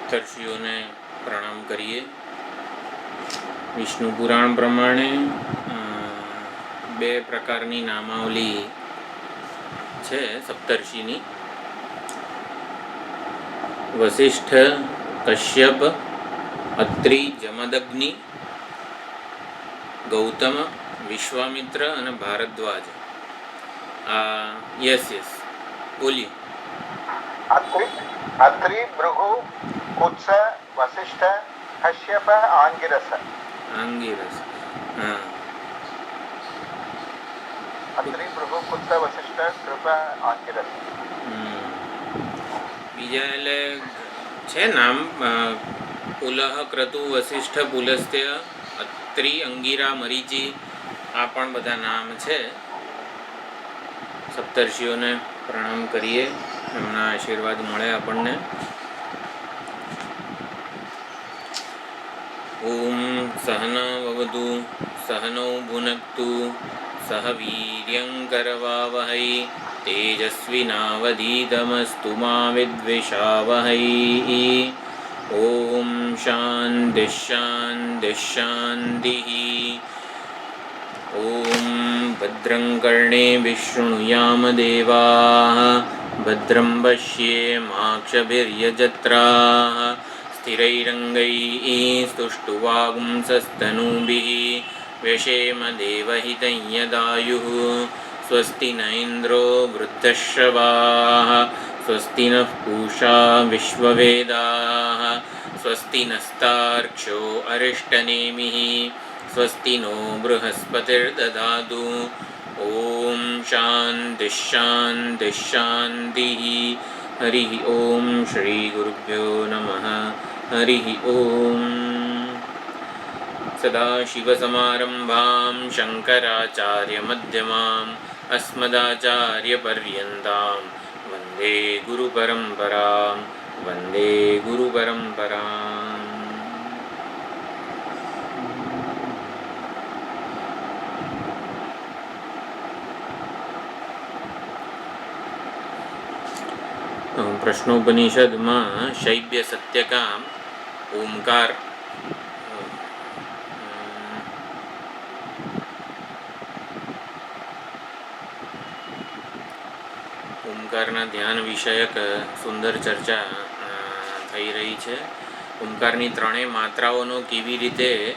સપ્તર્ષિઓને પ્રણામ કરીએ. વિષ્ણુ પુરાણ પ્રમાણે બે પ્રકારની નામાવલી છે સપ્તર્ષિની. વસિષ્ઠ, કશ્યપ, અત્રિ, જમદગ્નિ, ગૌતમ, વિશ્વામિત્ર અને ભારદ્વાજ. યસ બોલીએ. અત્રિ, ભૃગુ, કુત્સ, વસિષ્ઠ, કશ્યપ, આંગિરસ. હા. અત્રિ, ભૃગુ, કુત્સ, વસિષ્ઠ, કૃપ, આંગિરસ. બીજા એટલે છે નામ પુલહ, ક્રતુ, વસિષ્ઠ, પુલસ્ત્ય, અત્રિ, અંગિરા, મરીચી. આ પણ બધા નામ છે. સપ્તર્ષિઓને પ્રણામ કરીએ, એમના આશીર્વાદ મળે આપણને. ઓમ સહનાવવતુ સહનૌ ભુનક્તુ સહ વીર્યંકરવાવહૈ તેજસ્વિનાવધીતમસ્તુ મા વિદ્વિષાવહૈ. ઓમ શાંતિ શાંતિ શાંતિ. ઓમ ભદ્રં કર્ણેભિઃ શૃણુયામ દેવાઃ ભદ્રં પશ્યેમાક્ષભિર્યજત્રાઃ સ્થિરૈરङ्गैः स्तुष्टुवागुंसस्तनूभिः व्यशेम देवहितं यदायुः. स्वस्ति न इन्द्रो वृद्धश्रवाः स्वस्ति नः पूषा विश्ववेदाः स्वस्ति नस्तार्क्ष्यो अरिष्टनेमिः स्वस्ति नो बृहस्पतिर्दधातु. ओम शांति शांति शांति. हरि ओम. श्री गुरुभ्यो नमः. हरि ओम. सदाशिवसमारम्भां शङ्कराचार्यमध्यमाम् अस्मदाचार्यपर्यन्तां वन्दे गुरुपरम्परां. वन्दे गुरुपरम्पराम्. પ્રશ્નોપનિષદમાં શૈબ્ય સત્યકામ ઓમકાર ઓમકારના ધ્યાન વિષયક સુંદર ચર્ચા થઈ રહી છે. ઓમકારની ત્રણેય માત્રાઓનો કેવી રીતે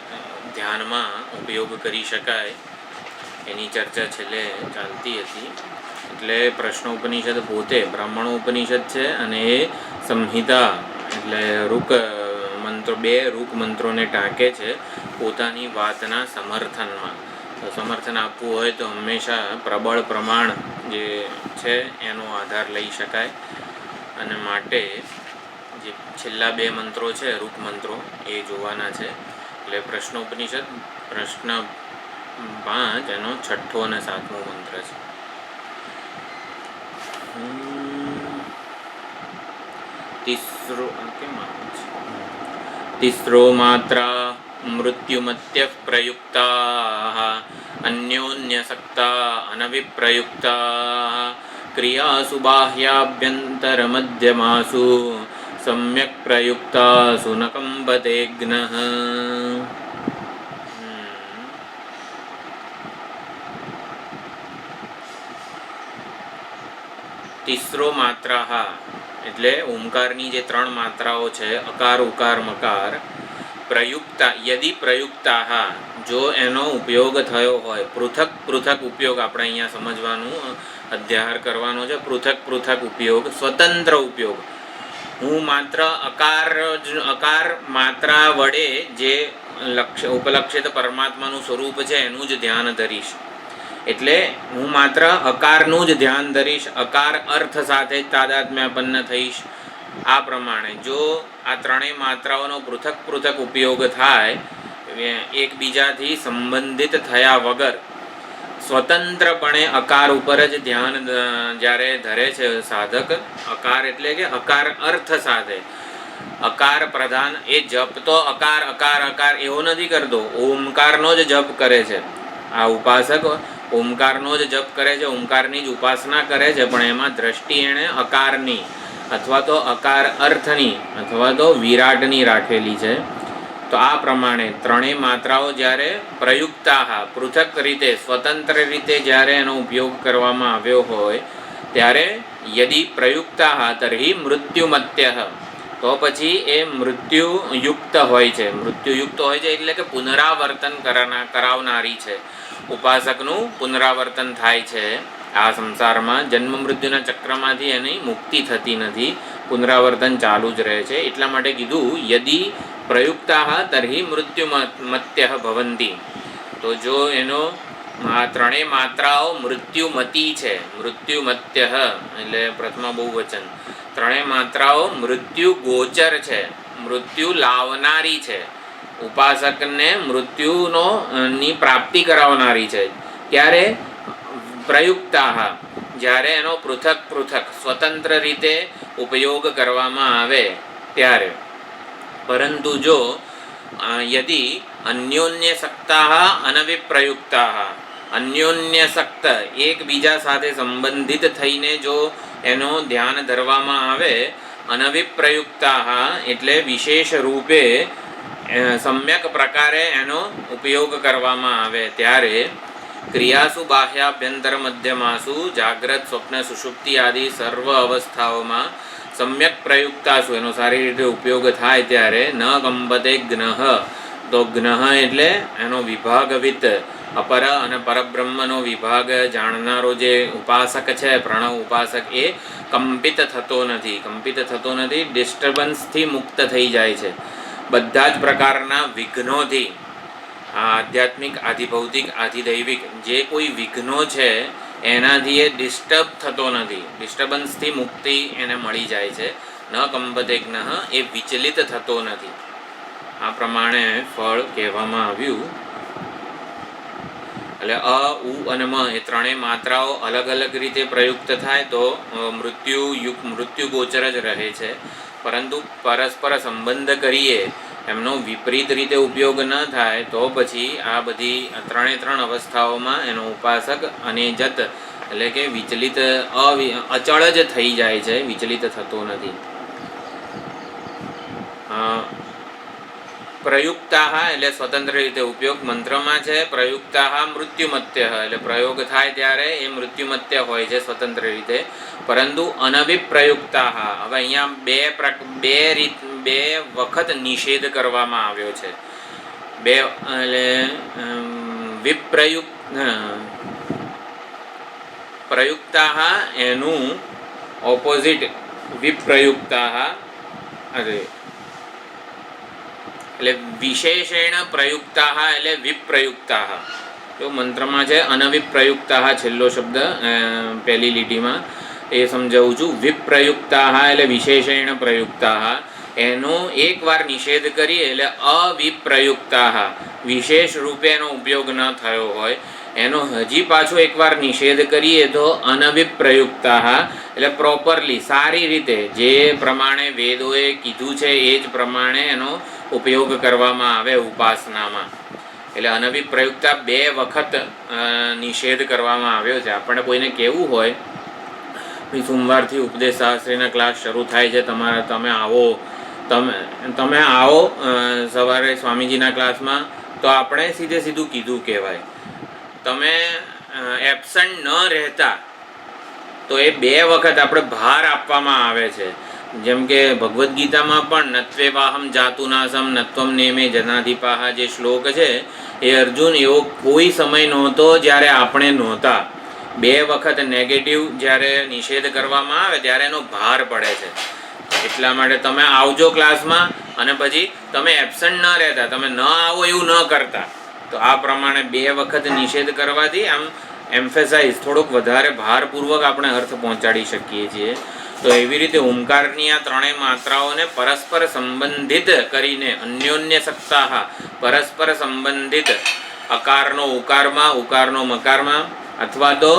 ધ્યાનમાં ઉપયોગ કરી શકાય એની ચર્ચા છેલ્લે ચાલતી હતી. એટલે પ્રશ્નોપનિષદ પોતે બ્રાહ્મણોપનિષદ છે અને એ સંહિતા એટલે રૂક મંત્રો, બે રૂક મંત્રોને ટાંકે છે પોતાની વાતના સમર્થનમાં. તો સમર્થન આપવું હોય તો હંમેશા પ્રબળ પ્રમાણ જે છે એનો આધાર લઈ શકાય. અને માટે જે છેલ્લા બે મંત્રો છે રૂક મંત્રો એ જોવાના છે. એટલે પ્રશ્નોપનિષદ પ્રશ્ન 5 એનો 6ઠ્ઠો અને 7મો મંત્ર છે. तिस्रो मात्रा मृत्युमत्यः प्रयुक्ताः अन्योन्यसक्ता अनविप्रयुक्ताः क्रियासु बाह्याभ्यन्तरमध्यमासु सम्यक् प्रयुक्तासु न कम्पते घ्नः. તીસરો માત્રા એટલે ઓમકારની જે ત્રણ માત્રાઓ છે અકાર, ઉકાર, મકાર. પ્રયુક્તા યદિ પ્રયુક્તા જો એનો ઉપયોગ થયો હોય, પૃથક પૃથક ઉપયોગ આપણે અહીંયા સમજવાનું, અધ્યાહાર કરવાનો છે. પૃથક પૃથક ઉપયોગ, સ્વતંત્ર ઉપયોગ. હું માત્ર અકાર માત્રા વડે જે ઉપલક્ષિત પરમાત્માનું સ્વરૂપ છે એનું જ ધ્યાન ધરીશ. એટલે હું માત્ર અકારનું જ ધ્યાન ધરીશ, અકાર અર્થ સાથે જ તાદાત્મ્યાપન્ન થઈશ. આ પ્રમાણે જો આ ત્રણેય માત્રાઓનો પૃથક પૃથક ઉપયોગ થાય, એકબીજાથી સંબંધિત થયા વગર સ્વતંત્રપણે અકાર ઉપર જ ધ્યાન જ્યારે ધરે છે સાધક, અકાર એટલે કે અકાર અર્થ સાથે, અકાર પ્રધાન, એ જપ તો અકાર અકાર અકાર એવો નથી કરતો, ઓમકારનો જ જપ કરે છે. આ ઉપાસક ઓમકારનો જ જપ કરે છે, ઓમકારની જ ઉપાસના કરે છે, પણ એમાં દ્રષ્ટિ એણે અકારની, અથવા તો અકાર અર્થની અથવા તો વિરાટની રાખેલી છે. તો આ પ્રમાણે ત્રણેય માત્રાઓ જ્યારે પ્રયુક્તા પૃથક રીતે સ્વતંત્ર રીતે જ્યારે એનો ઉપયોગ કરવામાં આવ્યો હોય ત્યારે યદિ પ્રયુક્તા તર્હિ મૃત્યુમત્ય, તો પછી એ મૃત્યુયુક્ત હોય છે. મૃત્યુયુક્ત હોય છે એટલે કે પુનરાવર્તન કરાવનારી છે. ઉપાસકનું પુનરાવર્તન થાય છે આ સંસારમાં. જન્મ મૃત્યુના ચક્રમાંથી એની મુક્તિ થતી નથી, પુનરાવર્તન ચાલુ જ રહે છે. એટલા માટે કીધું યદિ પ્રયુક્તા તર્હિ મૃત્યુમત્ય ભવંતી. તો જો એનો આ ત્રણેય માત્રાઓ મૃત્યુમતી છે, મૃત્યુમત્ય એટલે પ્રથમ બહુવચન, ત્રણેય માત્રાઓ મૃત્યુ ગોચર છે, મૃત્યુ લાવનારી છે, ઉપાસકને મૃત્યુનો ની પ્રાપ્તિ કરાવનારી છે. ત્યારે પ્રયુક્તા જ્યારે એનો પૃથક પૃથક સ્વતંત્ર રીતે ઉપયોગ કરવામાં આવે ત્યારે. પરંતુ જો યદિ અન્યોન્યસક્તા અનવિપ્રયુક્તા, અન્યોન્યસક્ત એકબીજા સાથે સંબંધિત થઈને જો એનો ધ્યાન ધરવામાં આવે, અનવિપ્રયુક્તા એટલે વિશેષ રૂપે સમ્યક પ્રકારે એનો ઉપયોગ કરવામાં આવે ત્યારે ક્રિયાસુ બાહ્યાભ્યંતર મધ્યમાસુ જાગ્રત સ્વપ્ન સુષુપ્તિ આદિ સર્વ અવસ્થાઓમાં સમ્યક પ્રયુક્તાસુ એનો સારી રીતે ઉપયોગ થાય ત્યારે ન કંપતે જ્ઞઃ. તો જ્ઞઃ એટલે એનો વિભાગવિત, અપર અને પરબ્રહ્મનો વિભાગ જાણનારો જે ઉપાસક છે, પ્રણવ ઉપાસક, એ કંપિત થતો નથી. કંપિત થતો નથી, ડિસ્ટર્બન્સથી મુક્ત થઈ જાય છે. બધા જ પ્રકારના વિઘ્નોથી, આધ્યાત્મિક, આધિભૌતિક, આધિદૈવિક જે કોઈ વિઘ્નો છે એનાથી એ ડિસ્ટર્બ થતો નથી. ડિસ્ટર્બન્સથી મુક્તિ એને મળી જાય છે. ન કંપતે જ્ઞઃ એ વિચલિત થતો નથી. આ પ્રમાણે ફળ કહેવામાં આવ્યું. એટલે અ, ઉ અને મ એ ત્રણેય માત્રાઓ અલગ અલગ રીતે પ્રયુક્ત થાય તો મૃત્યુગોચર જ રહે છે. પરંતુ પરસ્પર સંબંધ કરીએ, એમનો વિપરીત રીતે ઉપયોગ ન થાય તો પછી આ બધી ત્રણ અવસ્થાઓમાં એનો ઉપાસક અનેજત એટલે કે વિચલિત અચળ જ થઈ જાય છે, વિચલિત થતો નથી. પ્રયુક્તા એટલે સ્વતંત્ર રીતે ઉપયોગ મંત્રમાં છે. પ્રયુક્તા મૃત્યુમત્ય એટલે પ્રયોગ થાય ત્યારે એ મૃત્યુમત્ય હોય છે સ્વતંત્ર રીતે. પરંતુ અનવિપ્રયુક્તા, હવે અહીંયા બે વખત નિષેધ કરવામાં આવ્યો છે. બે એટલે પ્રયુક્તા એનું ઓપોઝિટ વિપ્રયુક્તા, એટલે વિશેષેણ પ્રયુક્તા એટલે વિપ્રયુક્તા. જો મંત્રમાં છે અનવિપ્રયુક્તા છેલ્લો શબ્દ પહેલી લીટીમાં, એ સમજાવું છું. વિપ્રયુક્તા એટલે વિશેષેણ પ્રયુક્તા, એનો એકવાર નિષેધ કરીએ એટલે અવિપ્રયુક્તા, વિશેષ રૂપે એનો ઉપયોગ ન થયો હોય, એનો હજી પાછો એકવાર નિષેધ કરીએ તો અનવિપ્રયુક્તા એટલે પ્રોપરલી સારી રીતે જે પ્રમાણે વેદોએ કીધું છે એ જ પ્રમાણે એનો ઉપયોગ કરવામાં આવે ઉપાસનામાં. એટલે અનવિપ્રયુક્તા બે વખત નિષેધ કરવામાં આવ્યો છે. આપણને કોઈને કહેવું હોય સોમવારથી ઉપદેશ શાસ્ત્રીના ક્લાસ શરૂ થાય છે, તમે આવો સવારે સ્વામીજીના ક્લાસમાં, તો આપણે સીધું કીધું કહેવાય. તમે એબસન્ટ ન રહેતા તો એ બે વખત આપણે ભાર આપવામાં આવે છે. જેમ કે ભગવદ્ ગીતામાં પણ નત્વેવાહમ જાતુનાસમ નત્વમ નેમે જનાધિપાહ જે શ્લોક છે એ અર્જુન એવો કોઈ સમય નહોતો જ્યારે આપણે નહોતા. બે વખત નેગેટિવ જ્યારે નિષેધ કરવામાં આવે ત્યારે એનો ભાર પડે છે. એટલા માટે તમે આવજો ક્લાસમાં અને પછી તમે એબસન્ટ ન રહેતા, તમે ન આવો એવું ન કરતા. તો આ પ્રમાણે બે વખત નિષેધ કરવાથી આમ એમ્ફેસાઇઝ થોડોક વધારે ભારપૂર્વક આપણે અર્થ પહોંચાડી શકીએ છીએ. તો એવી રીતે ઓમકારની આ ત્રણેય માત્રાઓને પરસ્પર સંબંધિત કરીને અન્યોન્ય સત્તા, પરસ્પર સંબંધિત અકારનો ઉકારમાં, ઉકારનો મકારમાં, અથવા તો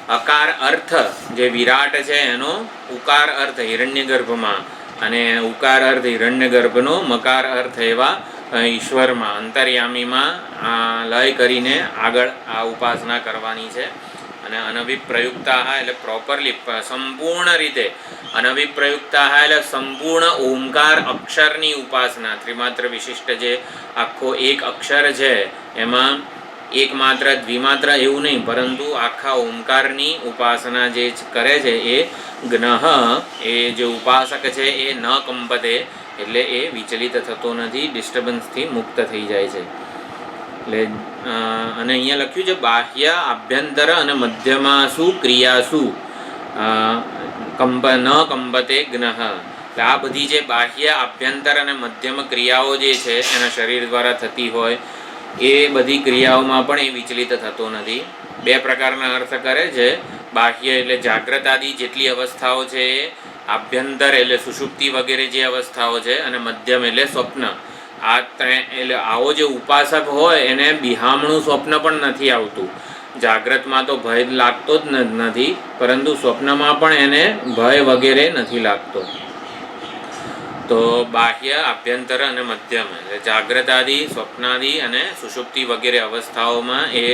અકાર અર્થ જે વિરાટ છે એનો ઉકાર અર્થ હિરણ્યગર્ભમાં અને ઉકાર અર્થ હિરણ્યગર્ભનો મકાર અર્થ એવા ઈશ્વરમાં, અંતર્યામીમાં લય કરીને આગળ આ ઉપાસના કરવાની છે. અને અને અનભિપ્રયુક્તા એટલે પ્રોપરલી સંપૂર્ણ રીતે, અનભિપ્રયુક્તા એટલે સંપૂર્ણ ઓમકાર અક્ષરની ઉપાસના, ત્રિમાત્ર વિશિષ્ટ જે આખો એક અક્ષર છે એમાં એક માત્ર દ્વિમાત્ર એવું નહીં, પરંતુ આખા ઓમકારની ઉપાસના જે કરે છે એ જ્ઞઃ એ જે ઉપાસક છે એ ન કંપતે એટલે એ વિચલિત થતો નથી, ડિસ્ટર્બન્સથી મુક્ત થઈ જાય છે. એટલે અને અહીંયા લખ્યું છે બાહ્ય આભ્યંતર અને મધ્યમાસુ ક્રિયાસુ ન કંપતે જ્ઞઃ. એટલે આ બધી જે બાહ્ય આભ્યંતર અને મધ્યમ ક્રિયાઓ જે છે એના શરીર દ્વારા થતી હોય એ બધી ક્રિયાઓમાં પણ એ વિચલિત થતો નથી. બે પ્રકારના અર્થ કરે છે. બાહ્ય એટલે જાગ્રત આદિ જેટલી અવસ્થાઓ છે એ, આભ્યંતર એટલે સુષુપ્તિ વગેરે જે અવસ્થાઓ છે, અને મધ્યમ એટલે સ્વપ્ન. આ એટલે આવો જે ઉપાસક હોય એને બિહામણું સ્વપ્ન પણ નથી આવતું. જાગ્રતમાં તો ભય લાગતો જ નથી, પરંતુ સ્વપ્નમાં પણ એને ભય વગેરે નથી લાગતો. તો બાહ્ય, આભ્યંતર અને મધ્યમ એટલે જાગ્રત આદિ, સ્વપ્નાદિ અને સુષુપ્તિ વગેરે અવસ્થાઓમાં એ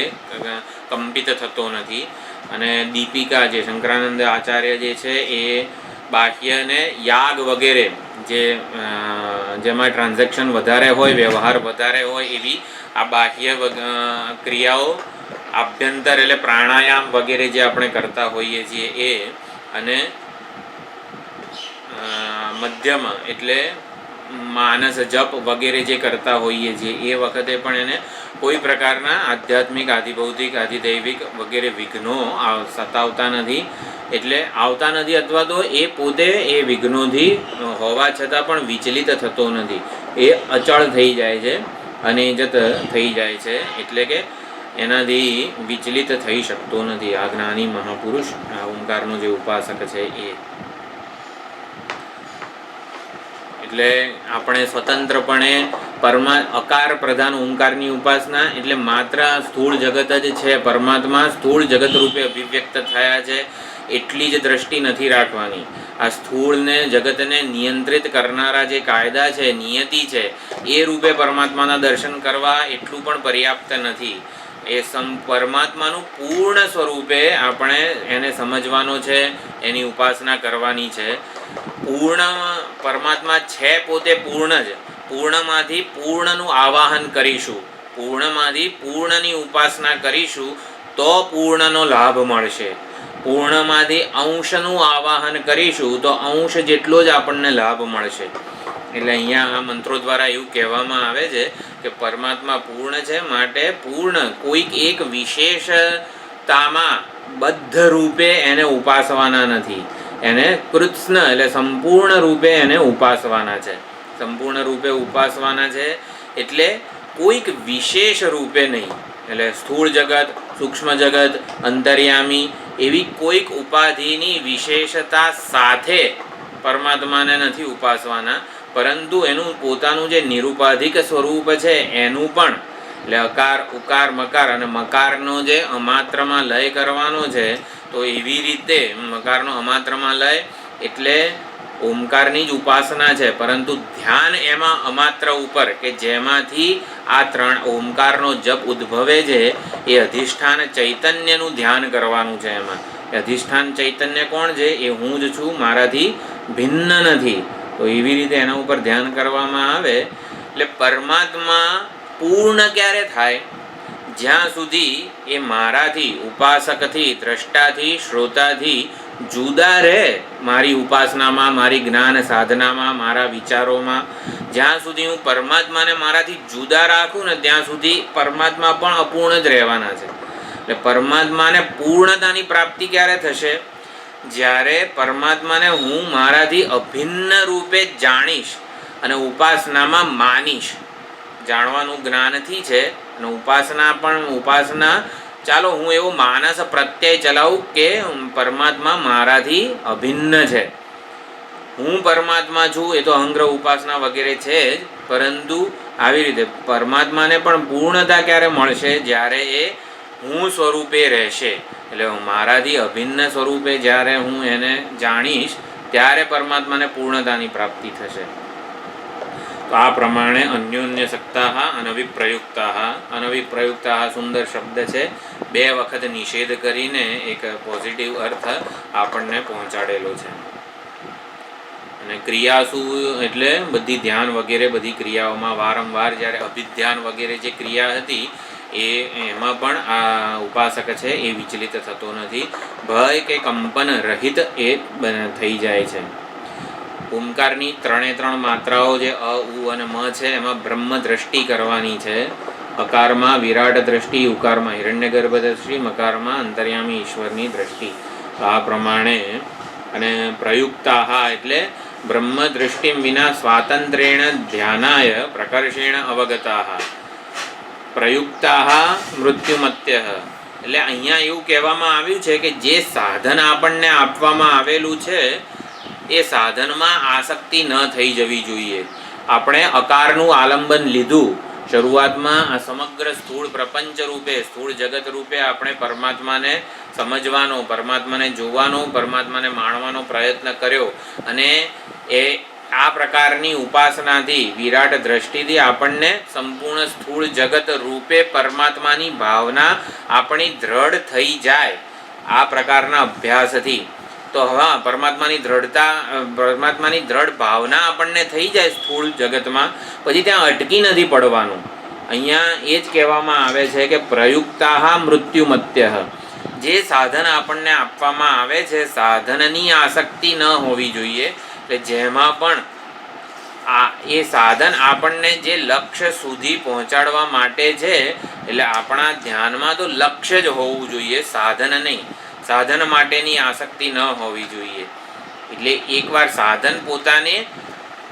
કંપિત થતો નથી. અને દીપિકા જે શંકરાનંદ આચાર્ય જે છે એ બાહ્યને યાગ વગેરે જે જેમાં ટ્રાન્ઝેક્શન વધારે હોય, વ્યવહાર વધારે હોય એવી આ બાહ્ય ક્રિયાઓ, આભ્યંતર એટલે પ્રાણાયામ વગેરે જે આપણે કરતા હોઈએ છીએ એ, અને મધ્યમ એટલે માનસ જપ વગેરે જે કરતા હોઈએ છીએ એ વખતે પણ એને કોઈ પ્રકારના આધ્યાત્મિક, આધિભૌતિક, આધિદૈવિક વગેરે વિઘ્નો સતાવતા નથી. એટલે આવતા નથી, અથવા તો એ પોતે એ વિઘ્નોથી હોવા છતાં પણ વિચલિત થતો નથી. એ અચળ થઈ જાય છે, અનેજત થઈ જાય છે. એટલે કે એનાથી વિચલિત થઈ શકતો નથી આ જ્ઞાની મહાપુરુષ, આ ઓમકારનો જે ઉપાસક છે એ. એટલે આપણે સ્વતંત્રપણે અકાર પ્રધાન ઓમકારની ઉપાસના, એટલે માત્ર સ્થૂળ જગત જ છે, પરમાત્મા સ્થૂળ જગત રૂપે અભિવ્યક્ત થયા છે એટલી જ દ્રષ્ટિ નથી રાખવાની. આ સ્થૂળને જગતને નિયંત્રિત કરનારા જે કાયદા છે, નિયતિ છે, એ રૂપે પરમાત્માના દર્શન કરવા એટલું પણ પર્યાપ્ત નથી. એ પરમાત્માનું પૂર્ણ સ્વરૂપે આપણે એને સમજવાનો છે, એની ઉપાસના કરવાની છે. પૂર્ણ પરમાત્મા છે પોતે પૂર્ણ જ. પૂર્ણમાંથી પૂર્ણનું આવાહન કરીશું, પૂર્ણમાંથી પૂર્ણની ઉપાસના કરીશું તો પૂર્ણનો લાભ મળશે. પૂર્ણમાંથી અંશનું આવાહન કરીશું તો અંશ જેટલો જ આપણને લાભ મળશે. એટલે અહીંયા આ મંત્રો દ્વારા એવું કહેવામાં આવે છે કે પરમાત્મા પૂર્ણ છે, માટે પૂર્ણ કોઈક એક વિશેષતામાં બદ્ધ રૂપે એને ઉપાસવાના નથી. એને કૃત્સ્ન એટલે સંપૂર્ણ રૂપે એને ઉપાસવાના છે. સંપૂર્ણ રૂપે ઉપાસવાના છે એટલે કોઈક વિશેષ રૂપે નહીં. એટલે સ્થૂળ જગત, સૂક્ષ્મ જગત, અંતર્યામી એવી કોઈક ઉપાધિની વિશેષતા સાથે પરમાત્માને નથી ઉપાસવાના, પરંતુ એનું પોતાનું જે નિરુપાધિક સ્વરૂપ છે એનું પણ, એટલે અકાર, ઉકાર, મકાર, અને મકારનો જે અમાત્રમાં લય કરવાનો છે, તો એવી રીતે મકારનો અમાત્રમાં લય એટલે ઓમકારની જ ઉપાસના છે, પરંતુ ધ્યાન એમાં અમાત્ર ઉપર કે જેમાંથી આ ત્રણ ઓમકારનો જપ ઉદ્ભવે છે એ અધિષ્ઠાન ચૈતન્યનું ધ્યાન કરવાનું છે. એમાં અધિષ્ઠાન ચૈતન્ય કોણ છે? એ હું જ છું, મારાથી ભિન્ન નથી. તો એવી રીતે એના ઉપર ધ્યાન કરવામાં આવે એટલે પરમાત્મા પૂર્ણ ક્યારે થાય? જ્યાં સુધી એ મારાથી, ઉપાસકથી, દ્રષ્ટાથી, શ્રોતાથી જુદા રહે, મારી ઉપાસનામાં, મારી જ્ઞાન સાધનામાં, મારા વિચારોમાં. જ્યાં સુધી હું પરમાત્માને મારાથી જુદા રાખું ને ત્યાં સુધી પરમાત્મા પણ અપૂર્ણ જ રહેવાના છે. એટલે પરમાત્માને પૂર્ણતાની પ્રાપ્તિ ક્યારે થશે? જ્યારે પરમાત્માને હું મારાથી અભિન્ન રૂપે જાણીશ અને ઉપાસનામાં માનીશ. જાણવાનું જ્ઞાનથી છે અને ઉપાસના ચાલો હું એવો માનસ પ્રત્યય ચલાવું કે પરમાત્મા મારાથી અભિન્ન છે, હું પરમાત્મા છું. એ તો અહંગ્રહ ઉપાસના વગેરે છે જ, પરંતુ આવી રીતે પરમાત્માને પણ પૂર્ણતા ક્યારે મળશે? જ્યારે એ હું સ્વરૂપે રહેશે. એટલે મારાથી અભિન્ન સ્વરૂપે જ્યારે હું એને જાણીશ ત્યારે પરમાત્માને પૂર્ણતાની પ્રાપ્તિ થશે. તો આ પ્રમાણે અન્યોન્યસક્તાઃ અનવિપ્રયુક્તાઃ. અનવિપ્રયુક્તાઃ સુંદર શબ્દ છે, 2 વખત નિષેધ કરીને એક પોઝિટિવ અર્થ આપણને પહોંચાડેલો છે. અને ક્રિયાસુ એટલે બધી ધ્યાન વગેરે બધી ક્રિયાઓમાં વારંવાર જ્યારે અભિધ્યાન વગેરે જે ક્રિયા હતી એમાં પણ આ ઉપાસક છે એ વિચલિત થતો નથી. ભય કે કંપન રહિત એ થઈ જાય છે. ઓમકારની 3 માત્રાઓ જે અ ઉ અને મ છે એમાં બ્રહ્મ દ્રષ્ટિ કરવાની છે. અકારમાં વિરાટ દ્રષ્ટિ, ઉકારમાં હિરણ્યગર્ભ દ્રષ્ટિ, મકારમાં અંતર્યામી ઈશ્વરની દ્રષ્ટિ. આ પ્રમાણે અને પ્રયુક્તાઃ એટલે બ્રહ્મ દૃષ્ટિ વિના સ્વાતંત્ર્યેણ ધ્યાનાય પ્રકર્ષેણ અવગતાઃ. પ્રયુક્તાઃ મૃત્યુમત્યઃ એટલે અહીંયા એવું કહેવામાં આવ્યું છે કે જે સાધન આપણને આપવામાં આવેલું છે એ સાધનમાં આસક્તિ ન થઈ જવી જોઈએ. આપણે અકારનું આલંબન લીધું. શરૂઆતમાં આ સમગ્ર સ્થૂળ પ્રપંચ રૂપે, સ્થૂળ જગત રૂપે આપણે પરમાત્માને સમજવાનો, પરમાત્માને જોવાનો, પરમાત્માને માણવાનો પ્રયત્ન કર્યો અને એ આ પ્રકારની ઉપાસનાથી, વિરાટ દ્રષ્ટિથી આપણને સંપૂર્ણ સ્થૂળ જગત રૂપે પરમાત્માની ભાવના આપણી દ્રઢ થઈ જાય. આ પ્રકારના અભ્યાસથી તો હવે પરમાત્માની દ્રઢ ભાવના આપણને થઈ જાય સ્થૂળ જગતમાં, પછી ત્યાં અટકી નથી પડવાનું. અહીંયા એ જ કહેવામાં આવે છે કે પ્રયુક્તાઃ મૃત્યુમત્યઃ. જે સાધન આપણને આપવામાં આવે છે સાધનની આસક્તિ ન હોવી જોઈએ. એટલે જેમાં પણ એ સાધન આપણને જે લક્ષ્ય સુધી પહોંચાડવા માટે છે, એટલે આપણા ધ્યાનમાં તો લક્ષ્ય જ હોવું જોઈએ, સાધન નહીં. સાધન માટેની આસક્તિ ન હોવી જોઈએ. એટલે એકવાર સાધન પોતાને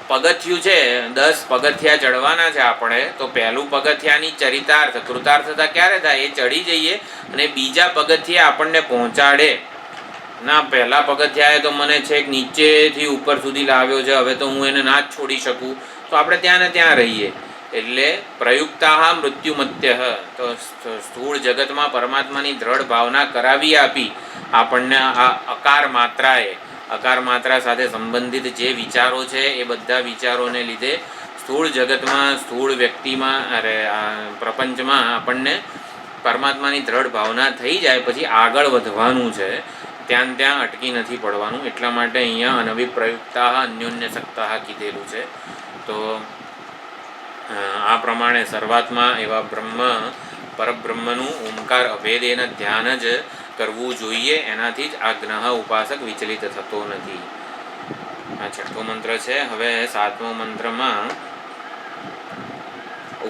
પગથિયું છે, 10 પગથિયા ચડવાના છે આપણે, તો પહેલું પગથિયાની ચરિતાર્થ કૃતાર્થતા ક્યારે થાય? એ ચડી જઈએ અને બીજા પગથિયા આપણને પહોંચાડે. ના, પહેલા પગથિયાએ તો મને છેક નીચેથી ઉપર સુધી લાવ્યો છે, હવે તો હું એને ના જ છોડી શકું, તો આપણે ત્યાં ને ત્યાં રહીએ. એટલે પ્રયુક્તાઃ મૃત્યુમત્યઃ. તો સ્થૂળ જગતમાં પરમાત્માની દ્રઢ ભાવના કરાવી આપી આપણને આ અકાર માત્રા સાથે સંબંધિત જે વિચારો છે એ બધા વિચારોને લીધે સ્થૂળ જગતમાં, સ્થૂળ વ્યક્તિમાં, પ્રપંચમાં આપણને પરમાત્માની દ્રઢ ભાવના થઈ જાય. પછી આગળ વધવાનું છે, ત્યાં અટકી નથી પડવાનું. એટલા માટે અહીંયા અનવિપ્રયુક્તાઃ અન્યોન્યસક્તાઃ કીધેલું છે. તો આ પ્રમાણે શરૂઆતમાં એવા પરબ્રહ્મનું ઓમકાર અભેદેન ધ્યાન જ કરવું જોઈએ. એનાથી જ આ જ્ઞઃ ઉપાસક વિચલિત થતો નથી. આ 6થો મંત્ર છે. હવે 7મો મંત્રમાં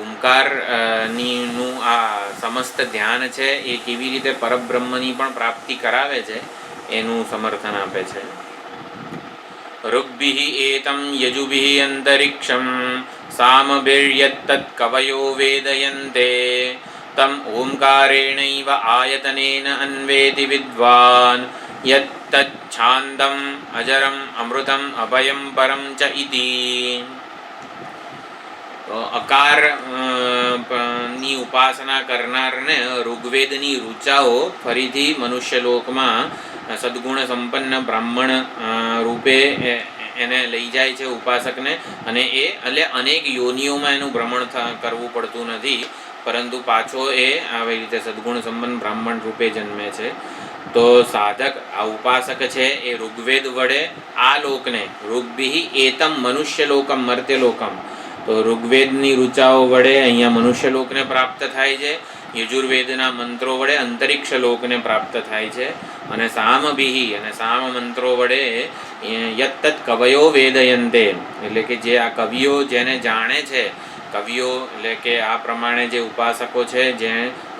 ઓમકારનું આ સમસ્ત ધ્યાન છે એ કેવી રીતે પરબ્રહ્મની પણ પ્રાપ્તિ કરાવે છે એનું સમર્થન આપે છે. ઋગ્ભિઃ એતં યજુભિઃ અંતરિક્ષં સામભિર્યત્તત્ કવયો વેદયન્તે તમ ઓમકારેણૈવ આયતનેન અન્વેતિ વિદ્વાન યત્તચ્છાંદમ અજરમ અમૃતમ અભયમ પરમ ચ ઇતિ. અકાર ની ઉપાસના કરનારને ઋગ્વેદની ઋચાઓ ફરીથી મનુષ્યલોકમાં સદ્ગુણ સંપન્ન બ્રાહ્મણ રૂપે એને લઈ જાય છે ઉપાસકને. અને એટલે અનેક યોનિઓમાં એનું ભ્રમણ કરવું પડતું નથી, પરંતુ પાછો એ આવી રીતે સદ્ગુણ સંપન્ન બ્રાહ્મણ રૂપે જન્મે છે. તો સાધક આ ઉપાસક છે એ ઋગ્વેદ વડે આ લોકને, ઋગ્ભિઃ એતમ મનુષ્યલોકમ મર્ત્યલોકમ, તો ઋગ્વેદની ઋચાઓ વડે અહીંયા મનુષ્યલોકને પ્રાપ્ત થાય છે. યજુર્વેદના મંત્રો વડે અંતરિક્ષ લોકને પ્રાપ્ત થાય છે. અને સામભિઃ અને સામ મંત્રો વડે યત્તત્ કવયો વેદયન્તે, એટલે કે જે આ કવિઓ જેને જાણે છે, કવિઓ એટલે કે આ પ્રમાણે જે ઉપાસકો છે, જે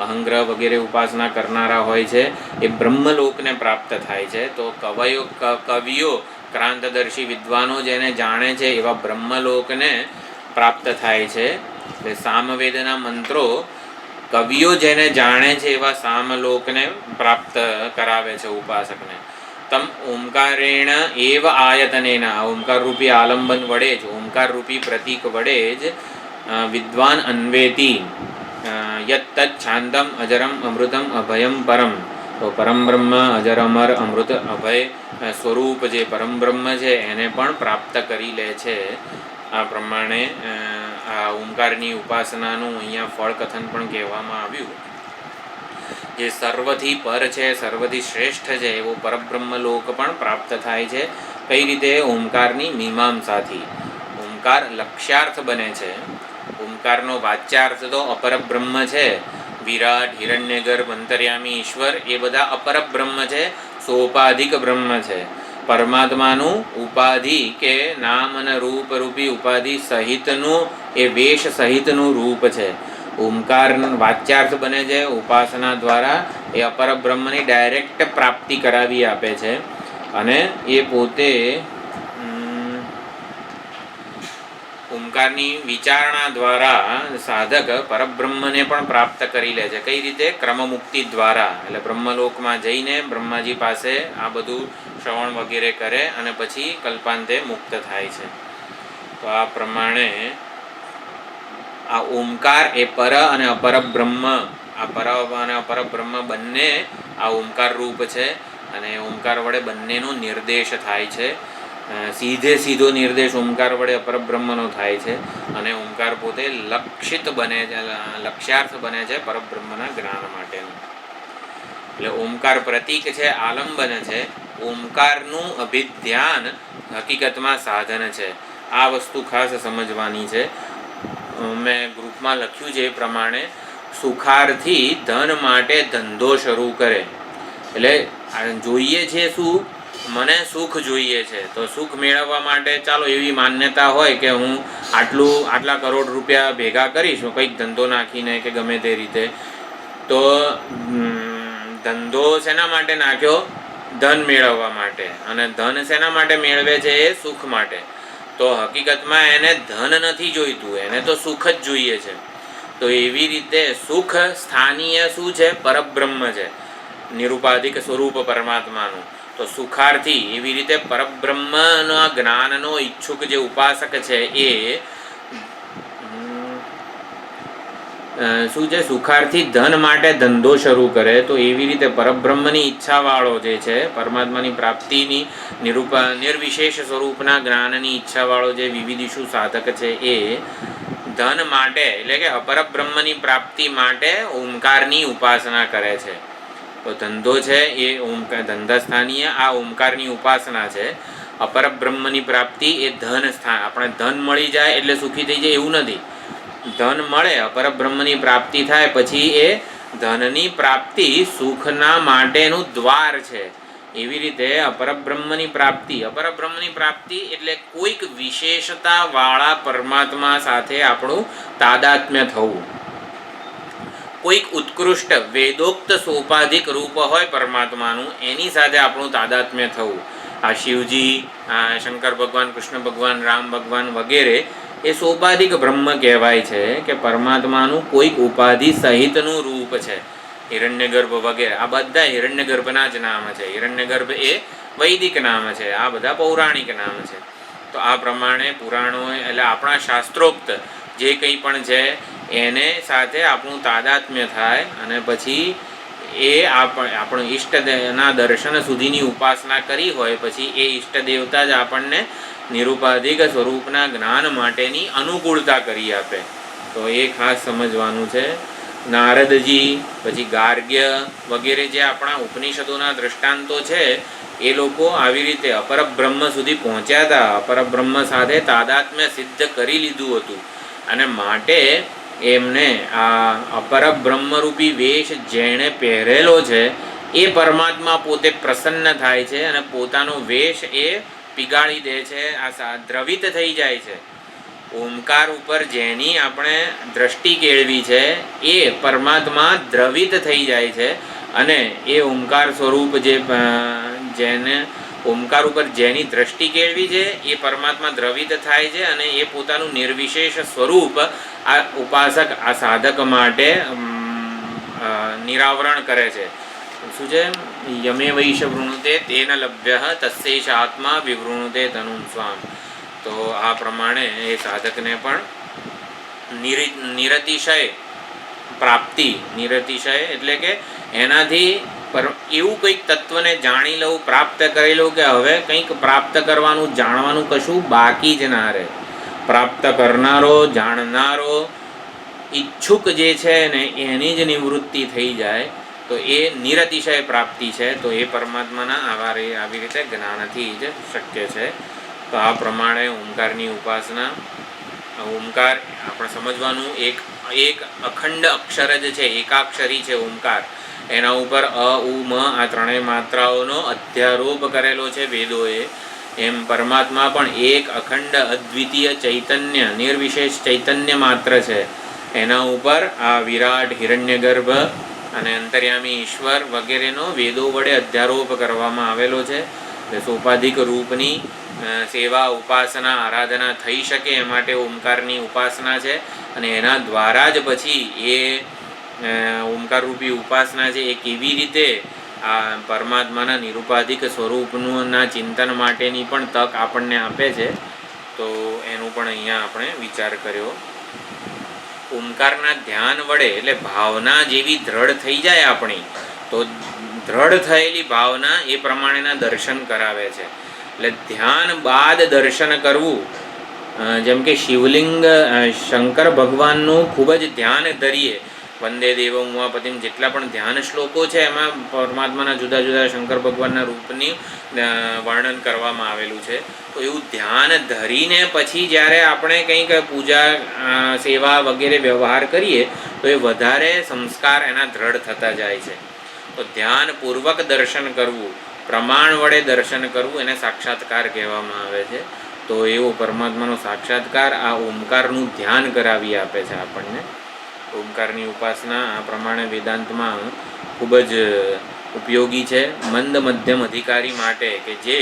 અહંગ્રહ વગેરે ઉપાસના કરનારા હોય છે, એ બ્રહ્મલોકને પ્રાપ્ત થાય છે. તો કવિઓ ક્રાંતદર્શી વિદ્વાનો જેને જાણે છે એવા બ્રહ્મલોકને પ્રાપ્ત થાય છે. એટલે સામવેદના મંત્રો કવિઓ જેને જાણે છે એવા સામલોકને પ્રાપ્ત કરાવે છે ઉપાસકને. તમ ઓમકારેણ એવ આયતનેન, ઓમકાર રૂપી આલંબન વડે જ, ઓમકાર રૂપી પ્રતીક વડે જ વિદ્વાન અન્વેતિ યત્તચ્છાંદમ અજરમ અમૃતમ અભયમ પરમ, તો પરમબ્રહ્મ અજર અમર અમૃત અભય સ્વરૂપ જે પરમબ્રહ્મ છે એને પણ પ્રાપ્ત કરી લે છે. આ પ્રમાણે આ ઓમકારની ઉપાસનાનું અહીંયા ફળ કથન પણ કહેવામાં આવ્યું. જે સર્વથી પર છે, સર્વથી શ્રેષ્ઠ છે એવો પરબ્રહ્મ લોક પણ પ્રાપ્ત થાય છે. કઈ રીતે? ઓમકારની મીમાંસાથી. ઓમકાર લક્ષ્યાર્થ બને છે. ઓમકારનો વાચ્યાર્થ તો અપરબ્રહ્મ છે. વિરાટ, હિરણ્યગર્ભ, અંતર્યામી, ઈશ્વર એ બધા અપરબ્રહ્મ છે, સોપાધિક બ્રહ્મ છે. પરમાત્માનું ઉપાધિ કે નામ અને રૂપ રૂપી ઉપાધિ સહિતનું એ વેશ સહિતનું રૂપ છે. ઓમકાર વાચ્યાર્થ બને છે. ઉપાસના દ્વારા એ અપરબ્રહ્મની ડાયરેક્ટ પ્રાપ્તિ કરાવી આપે છે અને એ પોતે ઓમકારની વિચારણા દ્વારા સાધક પરબ્રહ્મને પણ પ્રાપ્ત કરી લે છે. કઈ રીતે? ક્રમમુક્તિ દ્વારા. એટલે બ્રહ્મલોકમાં જઈને બ્રહ્માજી પાસે આ બધું શ્રવણ વગેરે કરે અને પછી કલ્પાંતે મુક્ત થાય છે. તો આ પ્રમાણે આ ઓમકાર એ પર અને અપરબ્રહ્મ, આ પર અને અપરબ્રહ્મ બંને આ ઓમકાર રૂપ છે અને ઓમકાર વડે બંનેનો નિર્દેશ થાય છે. સીધો નિર્દેશ ઓમકાર વડે અપરબ્રહ્મનો થાય છે અને ઓમકાર પોતે લક્ષિત બને છે, લક્ષ્યાર્થ બને છે પરબ્રહ્મના જ્ઞાન માટેનું. એટલે ઓમકાર પ્રતીક છે, આલંબન છે. ઓમકારનું અભિધ્યાન હકીકતમાં સાધન છે. આ વસ્તુ ખાસ સમજવાની છે. મેં ગ્રુપમાં લખ્યું છે એ પ્રમાણે સુખારથી ધન માટે ધંધો શરૂ કરે. એટલે જોઈએ છે શું? મને સુખ જોઈએ છે. તો સુખ મેળવવા માટે ચાલો એવી માન્યતા હોય કે હું આટલા કરોડ રૂપિયા ભેગા કરીશ કંઈક ધંધો નાખીને કે ગમે તે રીતે. તો ધંધો શેના માટે નાખ્યો? ધન મેળવવા માટે. અને ધન શેના માટે મેળવે છે? એ સુખ માટે. તો હકીકતમાં એને ધન નથી જોઈતું, એને તો સુખ જ જોઈએ છે. તો એવી રીતે સુખ સ્થાનીય શું છે? પરબ્રહ્મ છે, નિરુપાધિક સ્વરૂપ પરમાત્માનું. તો સુખાર્થી એવી રીતે પરબ્રહ્મના જ્ઞાનનો ઈચ્છુક જે ઉપાસક છે એ શું છે? સુખાર્થી ધન માટે ધંધો શરૂ કરે. તો એવી રીતે પરબ્રહ્મની ઈચ્છાવાળો જે છે, પરમાત્માની પ્રાપ્તિની નિર્વિશેષ સ્વરૂપના જ્ઞાનની ઈચ્છાવાળો જે વિવિધિષુ સાધક છે એ ધન માટે એટલે કે અપરબ્રહ્મની પ્રાપ્તિ માટે ઓમકારની ઉપાસના કરે છે. તો ધંધો છે એ ઓમકાર, ધંધા સ્થાનીય આ ઓમકારની ઉપાસના છે. અપરબ્રહ્મની પ્રાપ્તિ એ ધન સ્થાન. આપણે ધન મળી જાય એટલે સુખી થઈ જાય એવું નથી. ધન મળે, અપરબ્રહ્મની પ્રાપ્તિ થાય પછી એ ધનની પ્રાપ્તિ સુખના માટેનું દ્વાર છે. એવી રીતે અપરબ્રહ્મની પ્રાપ્તિ એટલે કોઈક વિશેષતાવાળા પરમાત્મા સાથે આપણું તાદાત્મ્ય થવું. કોઈક ઉત્કૃષ્ટ વેદોક્ત સોપાધિક રૂપ હોય પરમાત્માનું, એની સાથે આપણું તાદાત્મ્ય થવું. આ શિવજી, આ શંકર ભગવાન, કૃષ્ણ ભગવાન, રામ ભગવાન વગેરે એ સોપાધિક બ્રહ્મ કહેવાય છે કે પરમાત્માનું કોઈક ઉપાધિ સહિતનું રૂપ છે. હિરણ્યગર્ભ વગેરે આ બધા હિરણ્યગર્ભના જ નામ છે. હિરણ્યગર્ભ એ વૈદિક નામ છે, આ બધા પૌરાણિક નામ છે. તો આ પ્રમાણે પુરાણો એટલે આપણા શાસ્ત્રોક્ત જે કંઈ પણ છે એને સાથે આપણું તાદાત્મ્ય થાય અને પછી એ આપણું ઈષ્ટના દર્શન સુધીની ઉપાસના કરી હોય પછી એ ઈષ્ટ દેવતા જ આપણને નિરુપાધિક સ્વરૂપના જ્ઞાન માટેની અનુકૂળતા કરી આપે. તો એ ખાસ સમજવાનું છે. નારદજી, પછી ગાર્ગ્ય વગેરે જે આપણા ઉપનિષદોના દૃષ્ટાંતો છે એ લોકો આવી રીતે અપરબ્રહ્મ સુધી પહોંચ્યા હતા, અપરબ્રહ્મ સાથે તાદાત્મ્ય સિદ્ધ કરી લીધું હતું અને માટે એમને આ અપરબ્રહ્મરૂપી વેશ જેણે પહેરેલો છે એ પરમાત્મા પોતે પ્રસન્ન થાય છે અને પોતાનો વેશ એ પીગાળી દે છે, આ દ્રવિત થઈ જાય છે. ઓમકાર ઉપર જેની આપણે દ્રષ્ટિ કેળવી છે એ પરમાત્મા દ્રવિત થઈ જાય છે અને એ ઓમકાર સ્વરૂપ જેને ઓમકાર ઉપર જેની દ્રષ્ટિ કેળવી છે એ પરમાત્મા દ્રવિત થાય છે અને એ પોતાનું નિર્વિશેષ સ્વરૂપ આ ઉપાસક, આ સાધક માટે નિરાવરણ કરે છે. શું છે? યમે વૈશ વૃણુતે તેન લભ્ય તસ્યૈષ આત્મા વિવૃણુતે તનું સ્વામ. તો આ પ્રમાણે એ સાધકને પણ નિરતિશય પ્રાપ્તિ, નિરતિશય એટલે કે એનાથી પર એવું કંઈક તત્વને જાણી લઉં, પ્રાપ્ત કરી લઉં કે હવે કંઈક પ્રાપ્ત કરવાનું, જાણવાનું કશું બાકી જ ના રહે. પ્રાપ્ત કરનારો, જાણનારો, ઈચ્છુક જે છે ને એની જ નિવૃત્તિ થઈ જાય તો એ નિરતિશય પ્રાપ્તિ છે. તો એ પરમાત્માના આવી રીતે જ્ઞાનથી જ શક્ય છે. તો આ પ્રમાણે ઓમકારની ઉપાસના, ઓમકાર આપણે સમજવાનું એક અખંડ અક્ષર જ છે, એકાક્ષરી છે ઓમકાર. એના ઉપર અ, ઉ, મ આ ત્રણેય માત્રાઓનો અધ્યારોપ કરેલો છે વેદોએ. એમ પરમાત્મા પણ એક અખંડ અદ્વિતીય ચૈતન્ય, નિર્વિશેષ ચૈતન્ય માત્ર છે. એના ઉપર આ વિરાટ, હિરણ્યગર્ભ અને અંતર્યામી ઈશ્વર વગેરેનો વેદો વડે અધ્યારોપ કરવામાં આવેલો છે. સોપાધિક રૂપની સેવા, ઉપાસના, આરાધના થઈ શકે એ માટે ઓમકારની ઉપાસના છે. અને એના દ્વારા જ પછી એ ઓમકારરૂપી ઉપાસના છે એ કેવી રીતે આ પરમાત્માના નિરુપાધિક સ્વરૂપના ચિંતન માટેની પણ તક આપણને આપે છે. તો એનું પણ અહીંયા આપણે વિચાર કર્યો. ઓમકારના ધ્યાન વડે એટલે ભાવના જેવી દ્રઢ થઈ જાય આપણી, તો દ્રઢ થયેલી ભાવના એ પ્રમાણેના દર્શન કરાવે છે. એટલે ધ્યાન બાદ દર્શન કરવું, જેમ કે શિવલિંગ, શંકર ભગવાનનું ખૂબ જ ધ્યાન ધરીએ, વંદે દેવમ ઉમાપતિમ જેટલા પણ ધ્યાન શ્લોકો છે એમાં પરમાત્માના જુદા જુદા શંકર ભગવાનના રૂપની વર્ણન કરવામાં આવેલું છે. તો એવું ધ્યાન ધરીને પછી જ્યારે આપણે કંઈક પૂજા, સેવા વગેરે વ્યવહાર કરીએ તો એ વધારે સંસ્કાર એના દ્રઢ થતા જાય છે. તો ધ્યાનપૂર્વક દર્શન કરવું, પ્રમાણ વડે દર્શન કરવું, એને સાક્ષાત્કાર કહેવામાં આવે છે. તો એવો પરમાત્માનો સાક્ષાત્કાર આ ઓમકારનું ધ્યાન કરાવી આપે છે આપણને. ઓમકારની ઉપાસના આ પ્રમાણે વેદાંતમાં ખૂબ જ ઉપયોગી છે મંદ મધ્યમ અધિકારી માટે, કે જે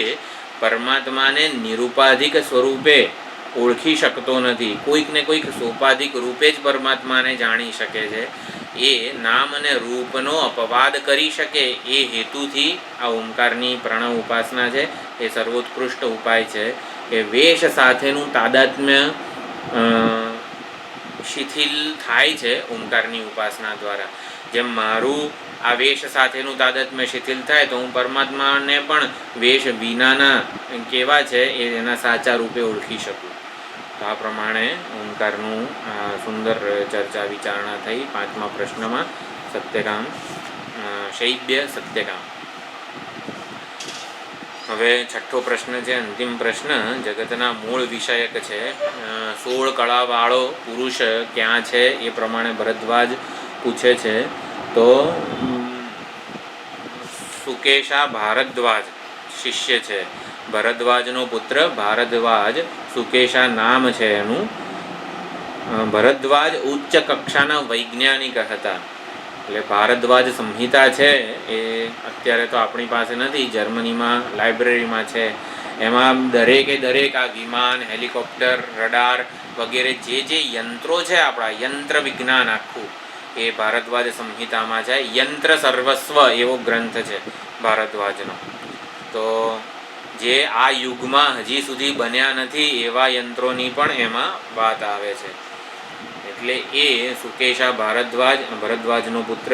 પરમાત્માને નિરુપાધિક સ્વરૂપે ઓળખી શકતો નથી, કોઈક ને કોઈક સોપાધિક રૂપે જ પરમાત્માને જાણી શકે છે. એ નામ અને રૂપનો અપવાદ કરી શકે એ હેતુથી આ ઓમકારની પ્રણવ ઉપાસના છે એ સર્વોત્કૃષ્ટ ઉપાય છે. કે વેશ સાથેનું તાદાત્મ્ય શિથિલ થાય છે ઓમકારની ઉપાસના દ્વારા. જેમ મારું આ વેશ સાથેનું તાદાત્મ્ય શિથિલ થાય તો હું પરમાત્માને પણ વેશ વિનાના કેવા છે એ એના સાચા રૂપે ઓળખી શકું. તો આ પ્રમાણે ઓમકારનું સુંદર ચર્ચા વિચારણા થઈ 5મા પ્રશ્નમાં સત્યકામ, શૈબ્ય સત્યકામ. હવે 6થો પ્રશ્ન છે, અંતિમ પ્રશ્ન, જગતના મૂળ વિષયક છે. 16 કળાવાળો પુરુષ ક્યાં છે એ પ્રમાણે ભરદ્વાજ પૂછે છે. તો સુકેશા ભારદ્વાજ શિષ્ય છે. ભરદ્વાજનો પુત્ર ભારદ્વાજ, સુકેશા નામ છે એનું. ભરદ્વાજ ઉચ્ચ કક્ષાના વૈજ્ઞાનિક હતા. એટલે ભારદ્વાજ સંહિતા છે એ અત્યારે તો આપણી પાસે નથી, જર્મનીમાં લાઇબ્રેરીમાં છે. એમાં દરેકે દરેક આ વિમાન, હેલિકોપ્ટર, રડાર વગેરે જે યંત્રો છે, આપણા યંત્ર વિજ્ઞાન આખું એ ભારદ્વાજ સંહિતામાં છે. યંત્ર સર્વસ્વ એવો ગ્રંથ છે ભારદ્વાજનો. તો જે આ યુગમાં હજી સુધી બન્યા નથી એવા યંત્રોની પણ એમાં વાત આવે છે. એટલે એ સુકેશા ભરદ્વાજનો પુત્ર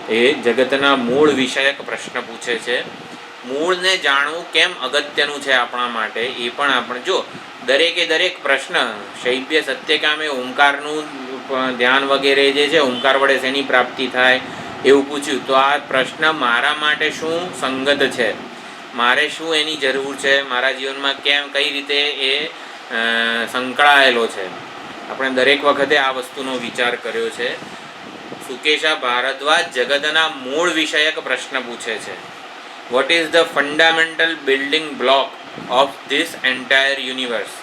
એ જગતના મૂળ વિષયક પ્રશ્ન પૂછે છે. મૂળને જાણવું કેમ અગત્યનું છે આપણા માટે એ પણ આપણે જો દરેકે દરેક પ્રશ્ન, શૈબ્ય સત્યકામે ઓમકારનું ધ્યાન વગેરે જે છે, ઓમકાર વડે શેની પ્રાપ્તિ થાય એવું પૂછ્યું. તો આ પ્રશ્ન મારા માટે શું સંગત છે, મારે શું એની જરૂર છે, મારા જીવનમાં કેમ કઈ રીતે એ સંકળાયેલો છે, આપણે દરેક વખતે આ વસ્તુનો વિચાર કર્યો છે. સુકેશા ભારદ્વાજ જગતના મૂળ વિષયક પ્રશ્ન પૂછે છે. What is the fundamental building block of this entire universe?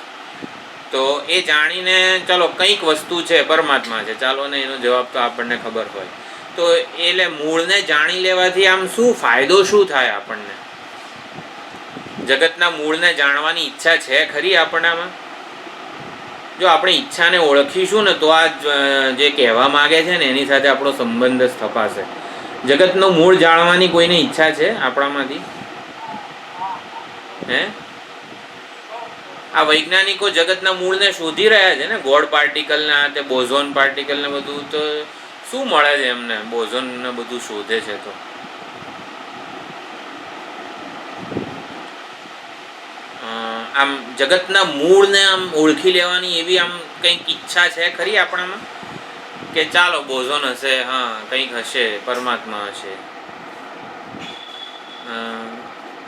તો એ જાણીને ચાલો કંઈક વસ્તુ છે, પરમાત્મા છે, ચાલો ને એનો જવાબ તો આપણને ખબર હોય. તો એટલે મૂળને જાણી લેવાથી આમ શું ફાયદો શું થાય આપણને? જગતના મૂળને જાણવાની ઈચ્છા છે ખરી આપણામાં? જો આપણે ઈચ્છાને ઓળખીશું ને તો આ જે કહેવા માગે છે ને એની સાથે આપણો સંબંધ સ્થપાશે. જગતનું મૂળ જાણવાની કોઈને ઈચ્છા છે આપણામાંથી? હે? આ વૈજ્ઞાનિકો જગતના મૂળને શોધી રહ્યા છે ને, ગોડ પાર્ટિકલને આ તે બોઝોન પાર્ટિકલને બધું. તો શું મળે છે એમને? બોઝોન ને બધું શોધે છે તો આમ જગતના મૂળને આમ ઓળખી લેવાની એવી આમ કંઈક ઈચ્છા છે ખરી આપણામાં કે ચાલો બોઝોન હશે, હા કંઈક હશે, પરમાત્મા હશે?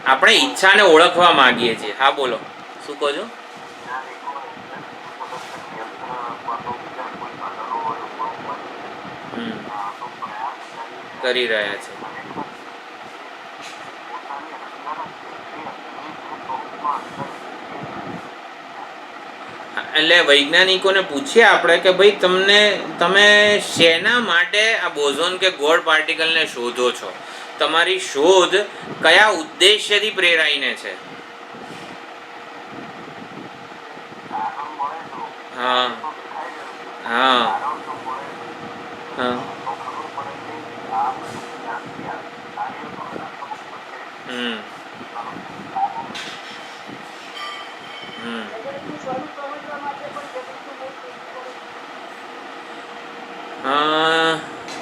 આપણે ઈચ્છાને ઓળખવા માંગીએ છીએ. હા બોલો, શું કહો છો? કરી રહ્યા છે. એટલે વૈજ્ઞાનિકોને પૂછીએ આપણે કે ભાઈ તમે શેના માટે આ બોઝોન કે ગોળ પાર્ટિકલને શોધો છો? તમારી શોધ કયા ઉદ્દેશ્યથી પ્રેરાઈને છે? હા હા હા હમ હમ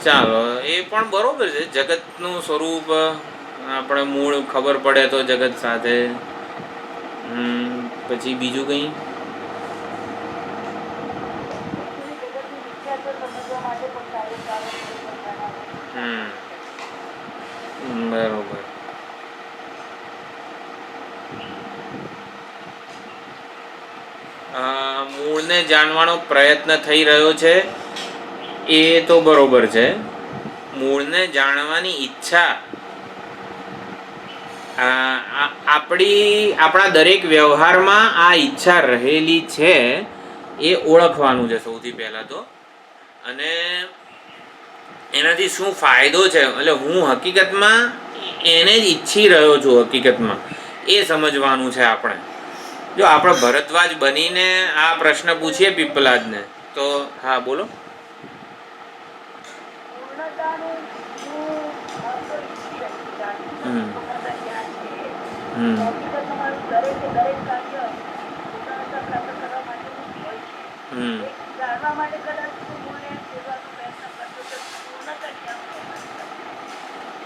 ચાલો એ પણ બરોબર છે. જગતનું સ્વરૂપ આપણે મૂળ ખબર પડે તો જગત સાથે. પછી બીજું કંઈ? બરોબર. મૂળને જાણવાનો પ્રયત્ન થઈ રહ્યો છે એ તો બરોબર છે. મૂળને જાણવાની ઈચ્છા આપણા દરેક વ્યવહારમાં આ ઈચ્છા રહેલી છે એ ઓળખવાનું છે સૌથી પહેલાં તો. અને એનાથી શું ફાયદો છે, એટલે હું હકીકતમાં એને જ ઈચ્છી રહ્યો છું હકીકતમાં, એ સમજવાનું છે આપણે. જો આપણે ભરદ્વાજ બનીને આ પ્રશ્ન પૂછીએ પીપલાદને તો હા બોલો.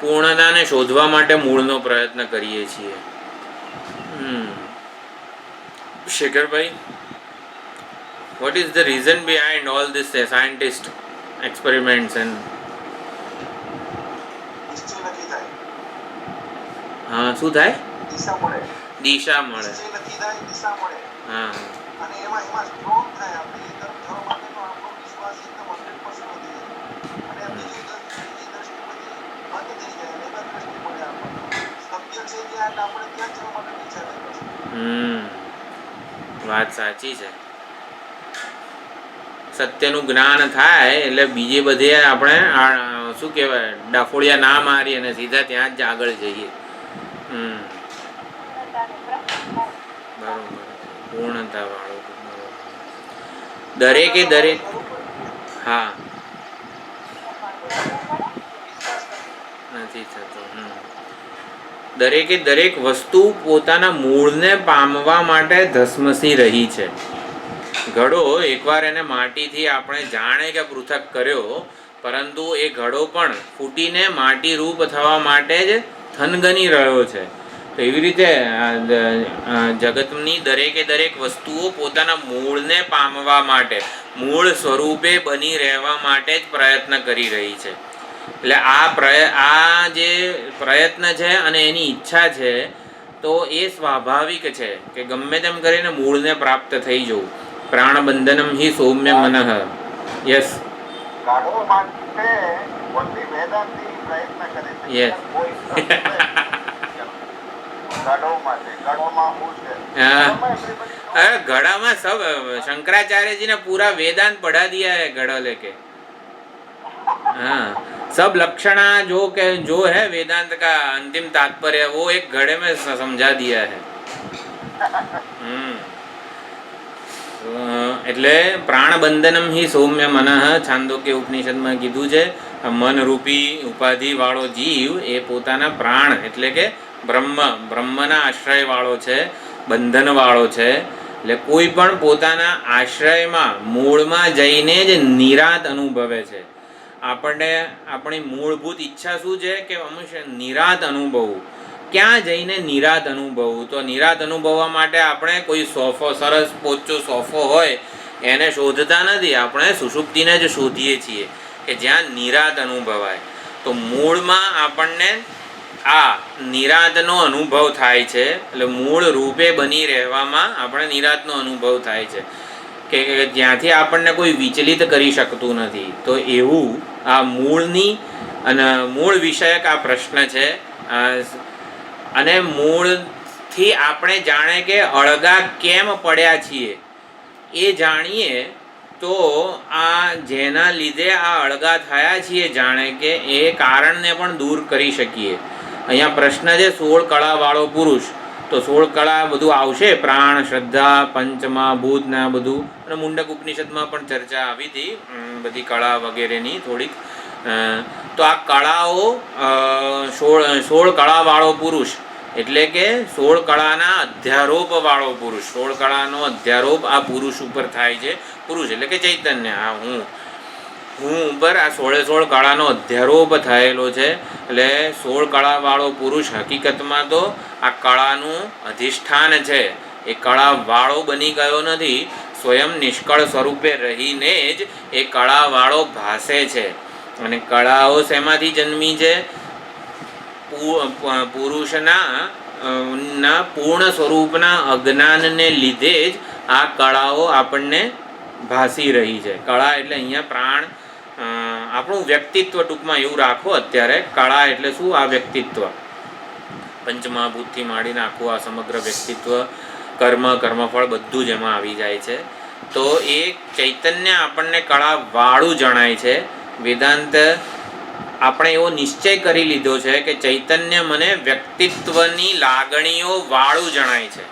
પૂર્ણતાને શોધવા માટે મૂળનો પ્રયત્ન કરીએ છીએ. શેખરભાઈ, what is the reason behind all this scientist experiments and હા શું થાય? દિશા મળે. હા અને એમાં સ્ટ્રોંગ થાય આપણે એ તરફ જવા માટેનો આપણો વિશ્વાસ એકદમ 100% વધી જાય અને બીજી દ્રષ્ટિ બધી બંધ થઈ જાય અને એક દ્રષ્ટિ મળે આપણને. સત્ય છે ત્યાં આપણે ત્યાં જવા માટે ઈચ્છા થાય. વાત સાચી છે. સત્યનું જ્ઞાન થાય એટલે બીજે બધે આપણે શું કહેવાય ડાફોડિયા ના મારી અને સીધા ત્યાં જ આગળ જઈએ. બરોબર. પૂર્ણતા વાળું દરેકે દરેક. હા નથી થતો. દરેકે દરેક વસ્તુ પોતાના મૂળને પામવા માટે ધસમસી રહી છે. ઘડો એકવાર એને માટીથી આપણે જાણે કે પૃથક કર્યો, પરંતુ એ ઘડો પણ ફૂટીને માટી રૂપ થવા માટે જ થનગની રહ્યો છે. તો એવી રીતે જગતની દરેકે દરેક વસ્તુઓ પોતાના મૂળને પામવા માટે, મૂળ સ્વરૂપે બની રહેવા માટે જ પ્રયત્ન કરી રહી છે. એટલે આ જે પ્રયત્ન છે અને એની ઈચ્છા છે તો એ સ્વાભાવિક છે કે ગમે તેમ કરીને મૂળને પ્રાપ્ત થઈ જવું. પ્રાણબંધનમ હિ સૌમ્ય મનઃ. યસ. યસ. अरे घड़ा में सब शंकराचार्य जी ने पूरा वेदांत पढ़ा दिया है घड़ा लेके. हाँ, सब लक्षणा जो है वेदांत का अंतिम तात्पर्य वो एक घड़े में समझा दिया है. એટલે પ્રાણબંધનમ હિ સૌમ્ય મનઃ છાંદોક્ય ઉપનિષદમાં કીધું છે. મન રૂપી ઉપાધિ વાળો જીવ એ પોતાના પ્રાણ એટલે કે બ્રહ્મના આશ્રય વાળો છે, બંધન વાળો છે. એટલે કોઈ પણ પોતાના આશ્રયમાં મૂળમાં જઈને જ નિરાત અનુભવે છે. આપણને આપણી મૂળભૂત ઈચ્છા શું છે કે હંમેશા નિરાત અનુભવવું. ક્યાં જઈને નિરાત અનુભવવું? તો નિરાત અનુભવવા માટે આપણે કોઈ સોફો, સરસ પોચો સોફો હોય એને શોધતા નથી, આપણે સુષુપ્તિને જ શોધીએ છીએ કે જ્યાં નિરાત અનુભવાય. તો મૂળમાં આપણને આ નિરાતનો અનુભવ થાય છે, એટલે મૂળ રૂપે બની રહેવામાં આપણે નિરાતનો અનુભવ થાય છે કે જ્યાંથી આપણને કોઈ વિચલિત કરી શકતું નથી. તો એવું આ મૂળની અને મૂળ વિષયક આ પ્રશ્ન છે. અને મૂળથી આપણે જાણે કે અળગા કેમ પડ્યા છીએ એ જાણીએ તો આ જેના લીધે આ અળગા થયા છીએ જાણે કે એ કારણને પણ દૂર કરી શકીએ. અહીંયા પ્રશ્ન છે 16 કળાવાળો પુરુષ. તો 16 કળા બધું આવશે, પ્રાણ, શ્રદ્ધા, પંચમા ભૂત ને આ બધું. અને મુંડક ઉપનિષદમાં પણ ચર્ચા આવી હતી બધી કળા વગેરેની થોડીક. તો આ કળાઓ 16 કળાવાળો પુરુષ એટલે કે 16 કળાના અધ્યારોપવાળો પુરુષ. 16 કળાનો અધ્યારોપ આ પુરુષ ઉપર થાય છે. પુરુષ એટલે કે ચૈતન્ય, આ હું ઉપર આ 16 કળાનો અધ્યારોપ થયેલો છે. એટલે 16 કળાવાળો પુરુષ હકીકતમાં તો આ કળાનું અધિષ્ઠાન છે. એ કળાવાળો બની ગયો નથી, સ્વયં નિષ્કળ સ્વરૂપે રહીને જ એ કળાવાળો ભાસે છે. અને કળાઓ શેમાંથી જન્મી છે? પુરુષના પૂર્ણ સ્વરૂપના અજ્ઞાનને લીધે જ આ કળાઓ આપણને ભાસી રહી છે. કળા એટલે અહીંયા પ્રાણ, આપણું વ્યક્તિત્વ ટૂંકમાં એવું રાખો અત્યારે. કળા એટલે શું? આ વ્યક્તિત્વ, પંચમહાભૂતથી માંડીને આખું આ સમગ્ર વ્યક્તિત્વ, કર્મ, કર્મફળ બધું જ એમાં આવી જાય છે. તો એ ચૈતન્ય આપણને કળાવાળું જણાય છે. વેદાંત આપણે એવો નિશ્ચય કરી લીધો છે કે ચૈતન્ય મને વ્યક્તિત્વની લાગણીઓ વાળું જણાય છે,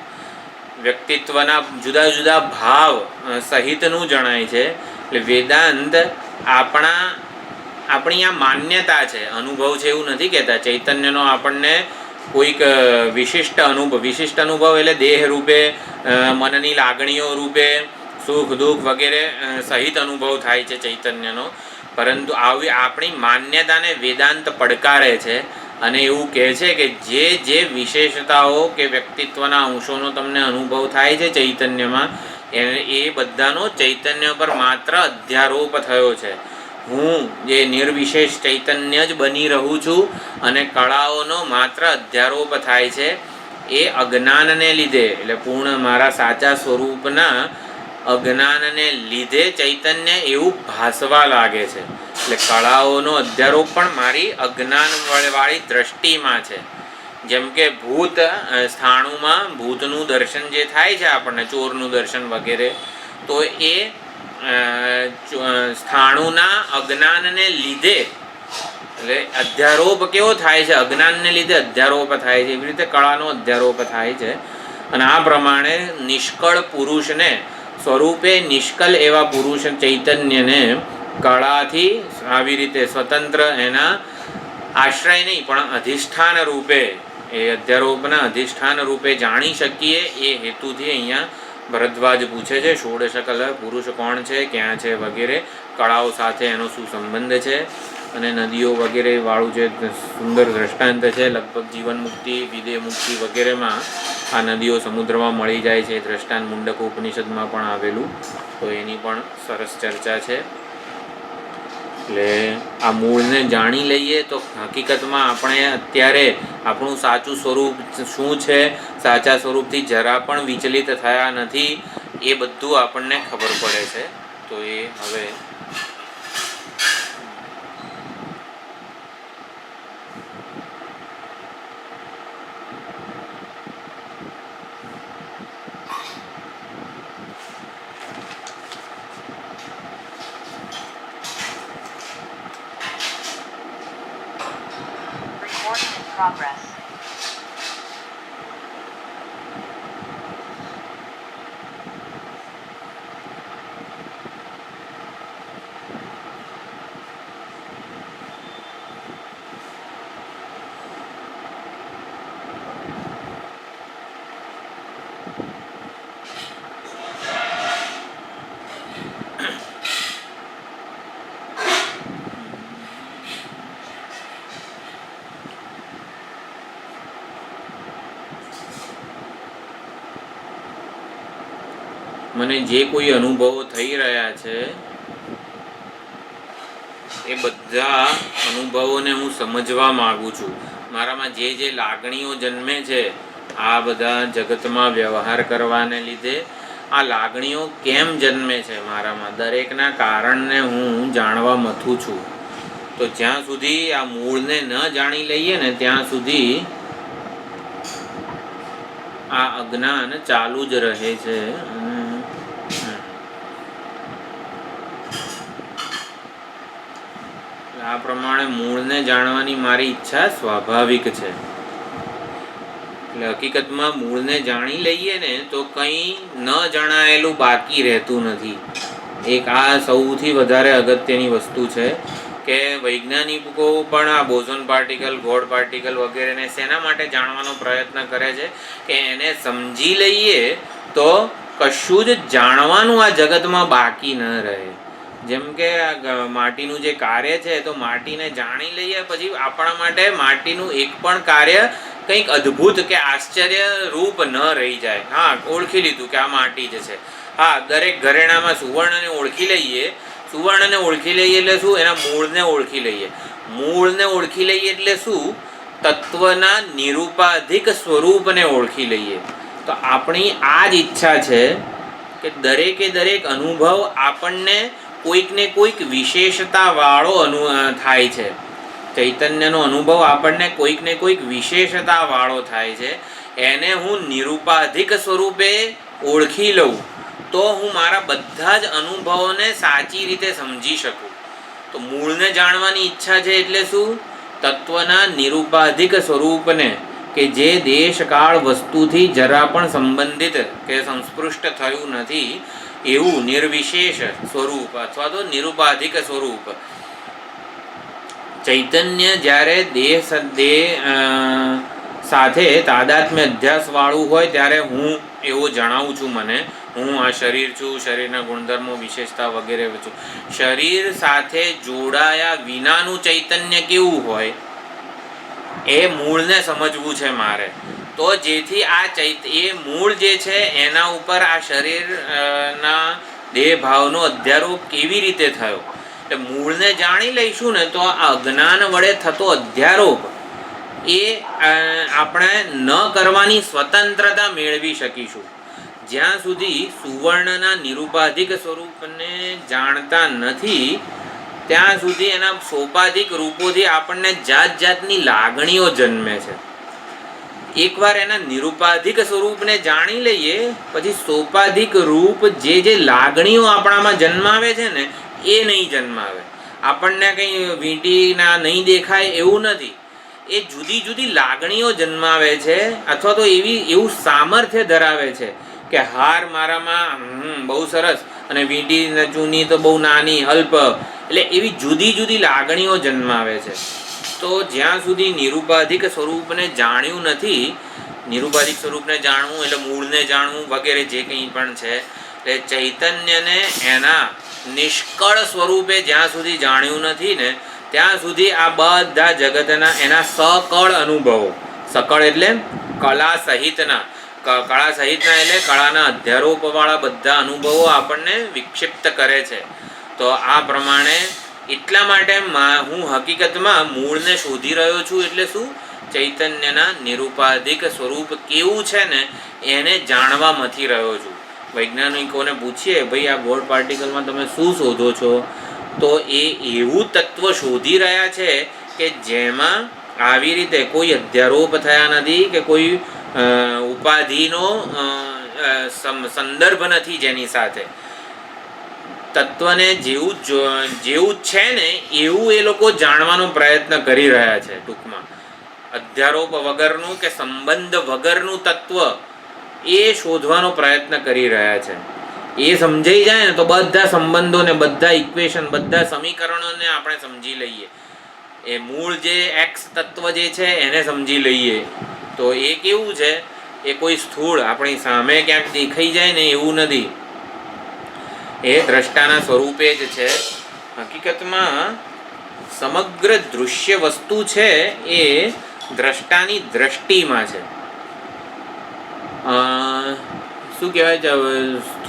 વ્યક્તિત્વના જુદા જુદા ભાવ સહિતનું જણાય છે. એટલે વેદાંત આપણી આ માન્યતા છે, અનુભવ છે એવું નથી કહેતા. ચૈતન્યનો આપણને કોઈક વિશિષ્ટ અનુભવ એટલે દેહ રૂપે, મનની લાગણીઓ રૂપે, સુખ દુઃખ વગેરે સહિત અનુભવ થાય છે ચૈતન્યનો. પરંતુ આવી આપણી માન્યતાને વેદાંત પડકારે છે અને એવું કહે છે કે જે વિશેષતાઓ કે વ્યક્તિત્વના અંશોનો તમને અનુભવ થાય છે ચૈતન્યમાં, એ બધાનો ચૈતન્ય પર માત્ર અધ્યારોપ થયો છે. હું જે નિર્વિશેષ ચૈતન્ય જ બની રહું છું અને કળાઓનો માત્ર અધ્યારોપ થાય છે. એ અજ્ઞાનને લીધે, એટલે પૂર્ણ મારા સાચા સ્વરૂપના અજ્ઞાનને લીધે ચૈતન્ય એવું ભાસવા લાગે છે. એટલે કળાઓનો અધ્યારોપ પણ મારી અજ્ઞાન વાળી દ્રષ્ટિમાં છે. જેમ કે ભૂત સ્થાણુમાં ભૂતનું દર્શન જે થાય છે આપણને, ચોરનું દર્શન વગેરે, તો એ સ્થાણુના અજ્ઞાનને લીધે, એટલે અધ્યારોપ કેવો થાય છે? અજ્ઞાનને લીધે અધ્યારોપ થાય છે. એવી રીતે કળાનો અધ્યારોપ થાય છે. અને આ પ્રમાણે નિષ્કળ પુરુષને, સ્વરૂપે નિષ્કલ એવા પુરુષ ચૈતન્યને કળાથી આવી રીતે સ્વતંત્ર એના આશ્રય નહીં પણ અધિષ્ઠાન રૂપે, એ અધ્યારોપના અધિષ્ઠાન રૂપે જાણી શકીએ એ હેતુથી અહીંયા ભરદ્વાજ પૂછે છે 16 કલા પુરુષ કોણ છે, ક્યાં છે વગેરે, કળાઓ સાથે એનો શું સંબંધ છે. અને નદીઓ વગેરે વાળું જે સુંદર દ્રષ્ટાંત છે, લગભગ જીવન મુક્તિ, વિદેહ મુક્તિ વગેરેમાં આ નદીઓ સમુદ્રમાં મળી જાય છે. દ્રષ્ટાંત મુંડક ઉપનિષદમાં પણ આવેલું, તો એની પણ સરસ ચર્ચા છે. એટલે આ મૂળને જાણી લઈએ તો હકીકતમાં આપણે અત્યારે આપણું સાચું સ્વરૂપ શું છે, સાચા સ્વરૂપથી જરા પણ વિચલિત થયા નથી, એ બધું આપણને ખબર પડે છે. તો એ હવે progress. મને જે કોઈ અનુભવો થઈ રહ્યા છે એ બધા અનુભવોને હું સમજવા માગું છું. મારામાં જે લાગણીઓ જન્મે છે આ બધા જગતમાં વ્યવહાર કરવાને લીધે આ લાગણીઓ કેમ જન્મે છે મારામાં, દરેકના કારણને હું જાણવા મથું છું. તો જ્યાં સુધી આ મૂળને ન જાણી લઈએ ને ત્યાં સુધી આ અજ્ઞાન ચાલુ જ રહે છે. આ પ્રમાણે મૂળને જાણવાની મારી ઈચ્છા સ્વાભાવિક છે. એટલે હકીકતમાં મૂળને જાણી લઈએ ને તો કંઈ ન જણાયેલું બાકી રહેતું નથી. એક આ સૌથી વધારે અગત્યની વસ્તુ છે કે વૈજ્ઞાનિકો પણ આ બોઝોન પાર્ટિકલ, ગોડ પાર્ટિકલ વગેરેને શેના માટે જાણવાનો પ્રયત્ન કરે છે કે એને સમજી લઈએ તો કશું જ જાણવાનું આ જગતમાં બાકી ન રહે. જેમ કે માટીનું જે કાર્ય છે તો માટીને જાણી લઈએ પછી આપણા માટે માટીનું એક પણ કાર્ય કંઈક અદ્ભુત કે આશ્ચર્ય રૂપ ન રહી જાય. હા, ઓળખી લીધું કે આ માટી જ છે. હા, દરેક ઘરેણામાં સુવર્ણને ઓળખી લઈએ. સુવર્ણને ઓળખી લઈએ એટલે શું? એના મૂળને ઓળખી લઈએ. મૂળને ઓળખી લઈએ એટલે શું? તત્વના નિરૂપાધિક સ્વરૂપને ઓળખી લઈએ. તો આપણી આ જ ઈચ્છા છે કે દરેકે દરેક અનુભવ આપણને કોઈકને કોઈક વિશેષતાવાળો થાય છે. ચૈતન્યનો અનુભવ આપણને કોઈકને કોઈક વિશેષતાવાળો થાય છે. એને હું નિરૂપાધિક સ્વરૂપે ઓળખી લઉં તો હું મારા બધા જ અનુભવોને સાચી રીતે સમજી શકું. તો મૂળને જાણવાની ઈચ્છા છે એટલે શું? તત્વના નિરૂપાધિક સ્વરૂપને કે જે દેશકાળ વસ્તુથી જરા પણ સંબંધિત કે સંસ્પૃષ્ટ થયું નથી એવું નિર્વિશેષ સ્વરૂપ અથવા તો નિરૂપાધિક સ્વરૂપ. ચૈતન્ય જ્યારે દેહ સાથે તાદાત્મ્ય અધ્યાસવાળું હોય ત્યારે હું એવું જણાવું છું મને હું આ શરીર છું, શરીરના ગુણધર્મો, વિશેષતા વગેરે છું. શરીર સાથે જોડાયા વિનાનું ચૈતન્ય કેવું હોય એ મૂળને સમજવું છે મારે. તો જેથી આ એ મૂળ જે છે એના ઉપર આ શરીરના દેહ ભાવનો અધ્યારોપ કેવી રીતે થયો એટલે મૂળને જાણી લઈશું ને તો આ અજ્ઞાન વડે થતો અધ્યારોપ એ આપણે ન કરવાની સ્વતંત્રતા મેળવી શકીશું. જ્યાં સુધી સુવર્ણના નિરૂપાધિક સ્વરૂપને જાણતા નથી ત્યાં સુધી એના સોપાધિક રૂપોથી આપણને જાત જાતની લાગણીઓ જન્મે છે. એકવાર એના નિરૂપાધિક સ્વરૂપને જાણી લઈએ પછી સોપાધિક રૂપ જે લાગણીઓ આપણામાં જન્માવે છે ને એ નહીં જન્માવે. આપણને કંઈ વીંટીના નહીં દેખાય એવું નથી. એ જુદી જુદી લાગણીઓ જન્માવે છે અથવા તો એવું સામર્થ્ય ધરાવે છે કે હાર મારામાં બહુ સરસ અને વીંટી ચૂની તો બહુ નાની, અલ્પ, એટલે એવી જુદી જુદી લાગણીઓ જન્માવે છે. તો જ્યાં સુધી નિરૂપાધિક સ્વરૂપને જાણ્યું નથી, નિરૂપાધિક સ્વરૂપને જાણવું એટલે મૂળને જાણવું વગેરે જે કંઈ પણ છે એટલે ચૈતન્યને એના નિષ્કળ સ્વરૂપે જ્યાં સુધી જાણ્યું નથી ને ત્યાં સુધી આ બધા જગતના એના સકળ અનુભવો, સકળ એટલે કળા સહિતના એટલે કળાના અધ્યારોપવાળા બધા અનુભવો આપણને વિક્ષિપ્ત કરે છે. તો આ પ્રમાણે એટલા માટે હું હકીકતમાં મૂળને શોધી રહ્યો છું. એટલે શું? ચૈતન્યના નિરૂપાધિક સ્વરૂપ કેવું છે ને એને જાણવા મથી રહ્યો છું. વૈજ્ઞાનિકોને પૂછીએ ભાઈ આ ગોડ પાર્ટિકલમાં તમે શું શોધો છો તો એ એવું તત્વ શોધી રહ્યા છે કે જેમાં આવી રીતે કોઈ અધ્યારોપ થયા નથી કે કોઈ ઉપાધિનો સંદર્ભ નથી, જેની સાથે તત્વને જેવું છે ને એવું એ લોકો જાણવાનો પ્રયત્ન કરી રહ્યા છે. ટૂંકમાં અધ્યારોપ વગરનું કે સંબંધ વગરનું તત્વ એ શોધવાનો પ્રયત્ન કરી રહ્યા છે. એ સમજાઈ જાય ને તો બધા સંબંધોને, બધા ઇક્વેશન, બધા સમીકરણોને આપણે સમજી લઈએ. એ મૂળ જે એક્સ તત્વ જે છે એને સમજી લઈએ તો એ કેવું છે? એ કોઈ સ્થૂળ આપણી સામે ક્યાંક દેખાઈ જાય ને એવું નથી. એ દ્રષ્ટાના સ્વરૂપે જ છે. હકીકતમાં સમગ્ર દૃશ્ય વસ્તુ છે એ દ્રષ્ટાની દ્રષ્ટિમાં છે. શું કહેવાય છે?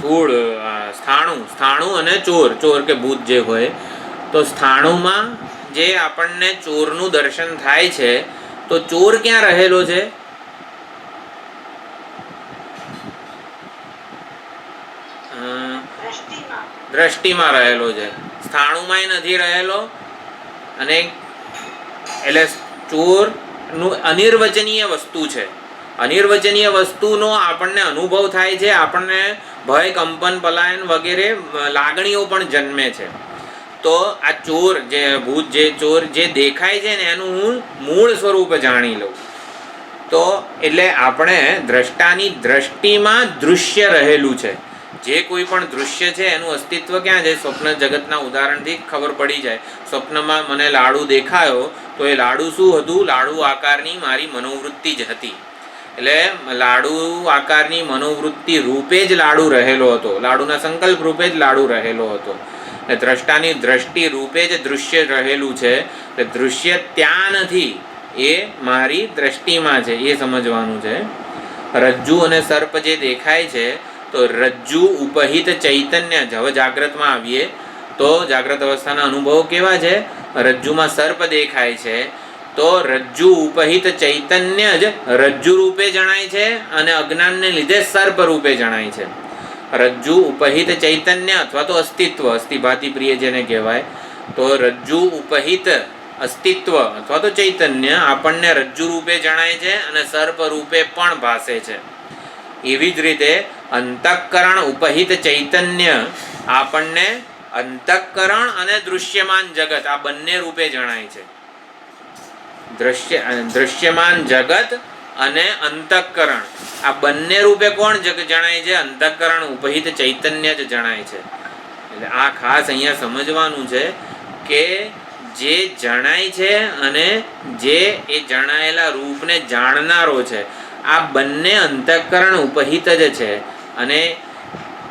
સ્થૂળ સ્થાણું અને ચોર કે ભૂત જે હોય, તો સ્થાણુમાં જે આપણને ચોરનું દર્શન થાય છે, તો ચોર ક્યાં રહેલો છે? દ્રષ્ટિમાં રહેલો છે, સ્થાણુમાંય નથી રહેલો. અને એટલે ચોરનું અનિર્વચનીય વસ્તુ છે. અનિર્વચનીય વસ્તુનો આપણને અનુભવ થાય છે, આપણને ભય, કંપન, પલાયન વગેરે લાગણીઓ પણ જન્મે છે. તો આ ચોર જે ભૂત, જે ચોર જે દેખાય છે ને, એનું હું મૂળ સ્વરૂપ જાણી લઉં. તો એટલે આપણે દ્રષ્ટાની દ્રષ્ટિમાં દૃશ્ય રહેલું છે. જે કોઈ પણ દૃશ્ય છે એનું અસ્તિત્વ ક્યાં છે? સ્વપ્ન જગતના ઉદાહરણથી ખબર પડી જાય. સ્વપ્નમાં મને લાડુ દેખાયો, તો એ લાડુ શું હતું? લાડુ આકારની મારી મનોવૃત્તિ જ હતી. એટલે લાડુ આકારની મનોવૃત્તિ રૂપે જ લાડુ રહેલો હતો, લાડુના સંકલ્પ રૂપે જ લાડુ રહેલો હતો. દ્રષ્ટાની દ્રષ્ટિ રૂપે જ દૃશ્ય રહેલું છે. દૃશ્ય ત્યાં નથી, એ મારી દ્રષ્ટિમાં છે, એ સમજવાનું છે. રજ્જુ અને સર્પ જે દેખાય છે, તો રજ્જુ ઉપહિત ચૈતન્ય. હવે જાગ્રતમાં આવીએ તો જાગ્રત અવસ્થાના અનુભવો કેવા છે? રજ્જુમાં સર્પ દેખાય છે, તો રજ્જુ ઉપહિત ચૈતન્ય જ રજ્જુ રૂપે જણાય છે, અને અજ્ઞાનને લીધે સર્પ રૂપે જણાય છે. રજ્જુ ઉપહિત ચૈતન્ય અથવા તો અસ્તિત્વ, અસ્થિભાતિ પ્રિય જેને કહેવાય, તો રજ્જુ ઉપહિત અસ્તિત્વ અથવા તો ચૈતન્ય આપણને રજ્જુ રૂપે જણાય છે અને સર્પ રૂપે પણ ભાસે છે. એવી જ રીતે અંતઃકરણ ઉપહિત ચૈતન્ય આપણને અંતઃકરણ અને દૃશ્યમાન જગત આ બંને રૂપે જણાય છે. દૃશ્યમાન જગત અને અંતઃકરણ આ બંને રૂપે કોણ જણાય છે? અંતઃકરણ ઉપહિત ચૈતન્ય જ જણાય છે. એટલે આ ખાસ અહીંયા સમજવાનું છે કે જે જણાય છે અને જે એ જણાયેલા રૂપને જાણનારો છે, આ બંને અંતઃકરણ ઉપહિત જ છે. અને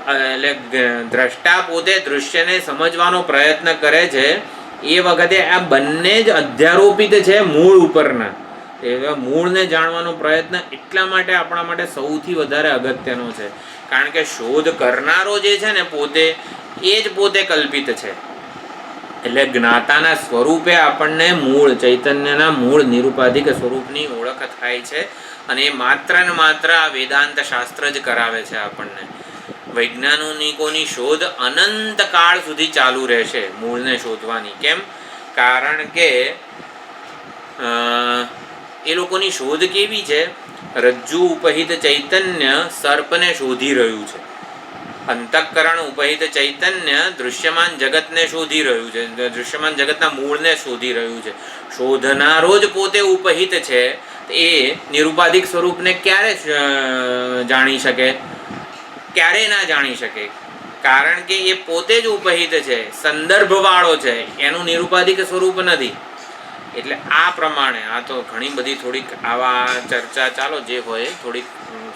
એટલે દ્રષ્ટા પોતે દૃશ્યને સમજવાનો પ્રયત્ન કરે છે, એ વખતે આ બંને જ અધ્યારોપિત છે મૂળ ઉપરના. એવા મૂળને જાણવાનો પ્રયત્ન એટલા માટે આપણા માટે સૌથી વધારે અગત્યનો છે, કારણ કે શોધ કરનારો જે છે ને પોતે, એ જ પોતે કલ્પિત છે. એટલે જ્ઞાતાના સ્વરૂપે આપણને મૂળ ચૈતન્યના મૂળ નિરુપાધિક સ્વરૂપની ઓળખ થાય છે. અને એ માત્ર ને માત્ર આ વેદાંત શાસ્ત્ર જ કરાવે છે આપણને. વૈજ્ઞાનિકોની શોધ અનંત કાળ સુધી ચાલુ રહેશે મૂળને શોધવાની. કેમ? કારણ કે એ લોકોની શોધ કેવી છે? રજ્જુ ઉપહિત ચૈતન્ય સર્પને શોધી રહ્યું છે, અંતઃકરણ ઉપહિત ચૈતન્ય દૃશ્યમાન જગતને શોધી રહ્યું છે, દૃશ્યમાન જગતના મૂળને શોધી રહ્યું છે. શોધનારો જ પોતે ઉપહિત છે. એ નિરુપાધિક સ્વરૂપને ક્યારે જાણી શકે? ક્યારે ના જાણી શકે? કારણ કે એ પોતે જ ઉપહિત છે, સંદર્ભવાળો છે, એનું નિરુપાધિક સ્વરૂપ નથી. એટલે આ પ્રમાણે આ તો ઘણી બધી થોડીક આવા ચર્ચા ચાલો જે હોય થોડીક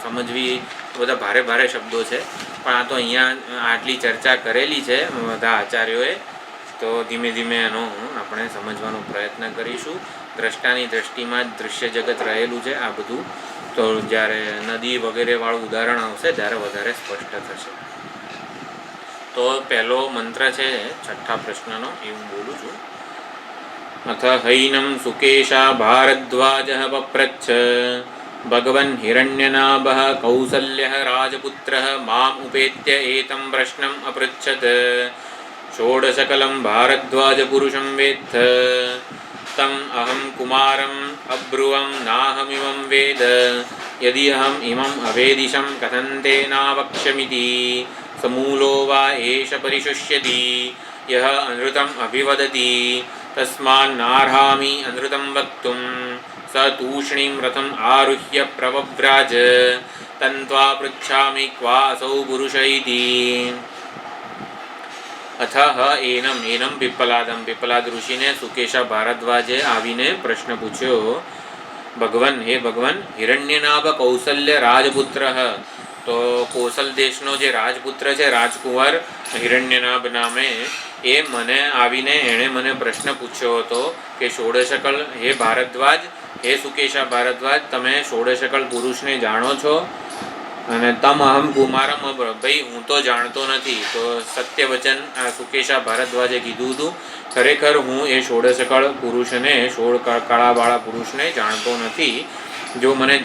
સમજવી, બધા ભારે ભારે શબ્દો છે, પણ આ તો અહીંયા આટલી ચર્ચા કરેલી છે બધા આચાર્યોએ, તો ધીમે ધીમે એનો આપણે સમજવાનો પ્રયત્ન કરીશું. દ્રષ્ટાની દ્રષ્ટિમાં જ દૃશ્ય જગત રહેલું છે. આ બધું તો જ્યારે નદી વગેરે વાળું ઉદાહરણ આવશે ત્યારે વધારે સ્પષ્ટ થશે. તો પહેલો મંત્ર છે 6થા પ્રશ્નનો, એ હું બોલું છું. અથ હૈનમ સુકેશા ભારદ્વાજઃ પપ્રચ્છ ભગવન હિરણ્યનાભઃ કૌસલ્યઃ રાજપુત્રઃ મામ ઉપેત્ય એતમ પ્રશ્નમ અપૃચ્છત. ષોડશકલમ ભારદ્વાજ પુરુષમ વેત્થ તમ અહમ કુમારમ અબ્રુવમ નાહમિમં વેદ યદિ અહમ ઇમં અવેદિશં કથં તેનાવક્ષ્યમિતિ સમૂલો વા એષ પરિશુષ્યતિ યહ અનૃતમ અભિવદતિ તસ્માન્નાર્હામિ અનૃતમ વક્તુમ સ તૂષ્ણીમ રથમ આરુહ્ય પ્રવ્રાજ તન્ત્વા પૃચ્છામિ ક્વા અસૌ પુરુષ ઇતિ. અથ એનમ પિપ્પલાદમ, પિપ્પલાદ ઋષિને સુકેશા ભારદ્વાજે આવીને પ્રશ્ન પૂછ્યો. ભગવન, હે ભગવન, હિરણ્યનાભ કૌસલ્ય રાજપુત્ર, તો કૌશલ દેશનો જે રાજપુત્ર છે રાજકુંવર હિરણ્યનાભ નામે, એ મને આવીને એણે મને પ્રશ્ન પૂછ્યો હતો કે ષોડશકલ, હે ભારદ્વાજ, હે સુકેશા ભારદ્વાજ, તમે ષોડશકલ પુરુષને જાણો છો? અને તમ અહમ કુમારમ અબ્ર, ભાઈ હું તો જાણતો નથી. તો સત્ય વચન આ સુકેશા ભારદ્વાજે કીધું હતું, ખરેખર હું એ ષોડશકળ પુરુષને, 16 કળાવાળા પુરુષને જાણતો નથી. જો મને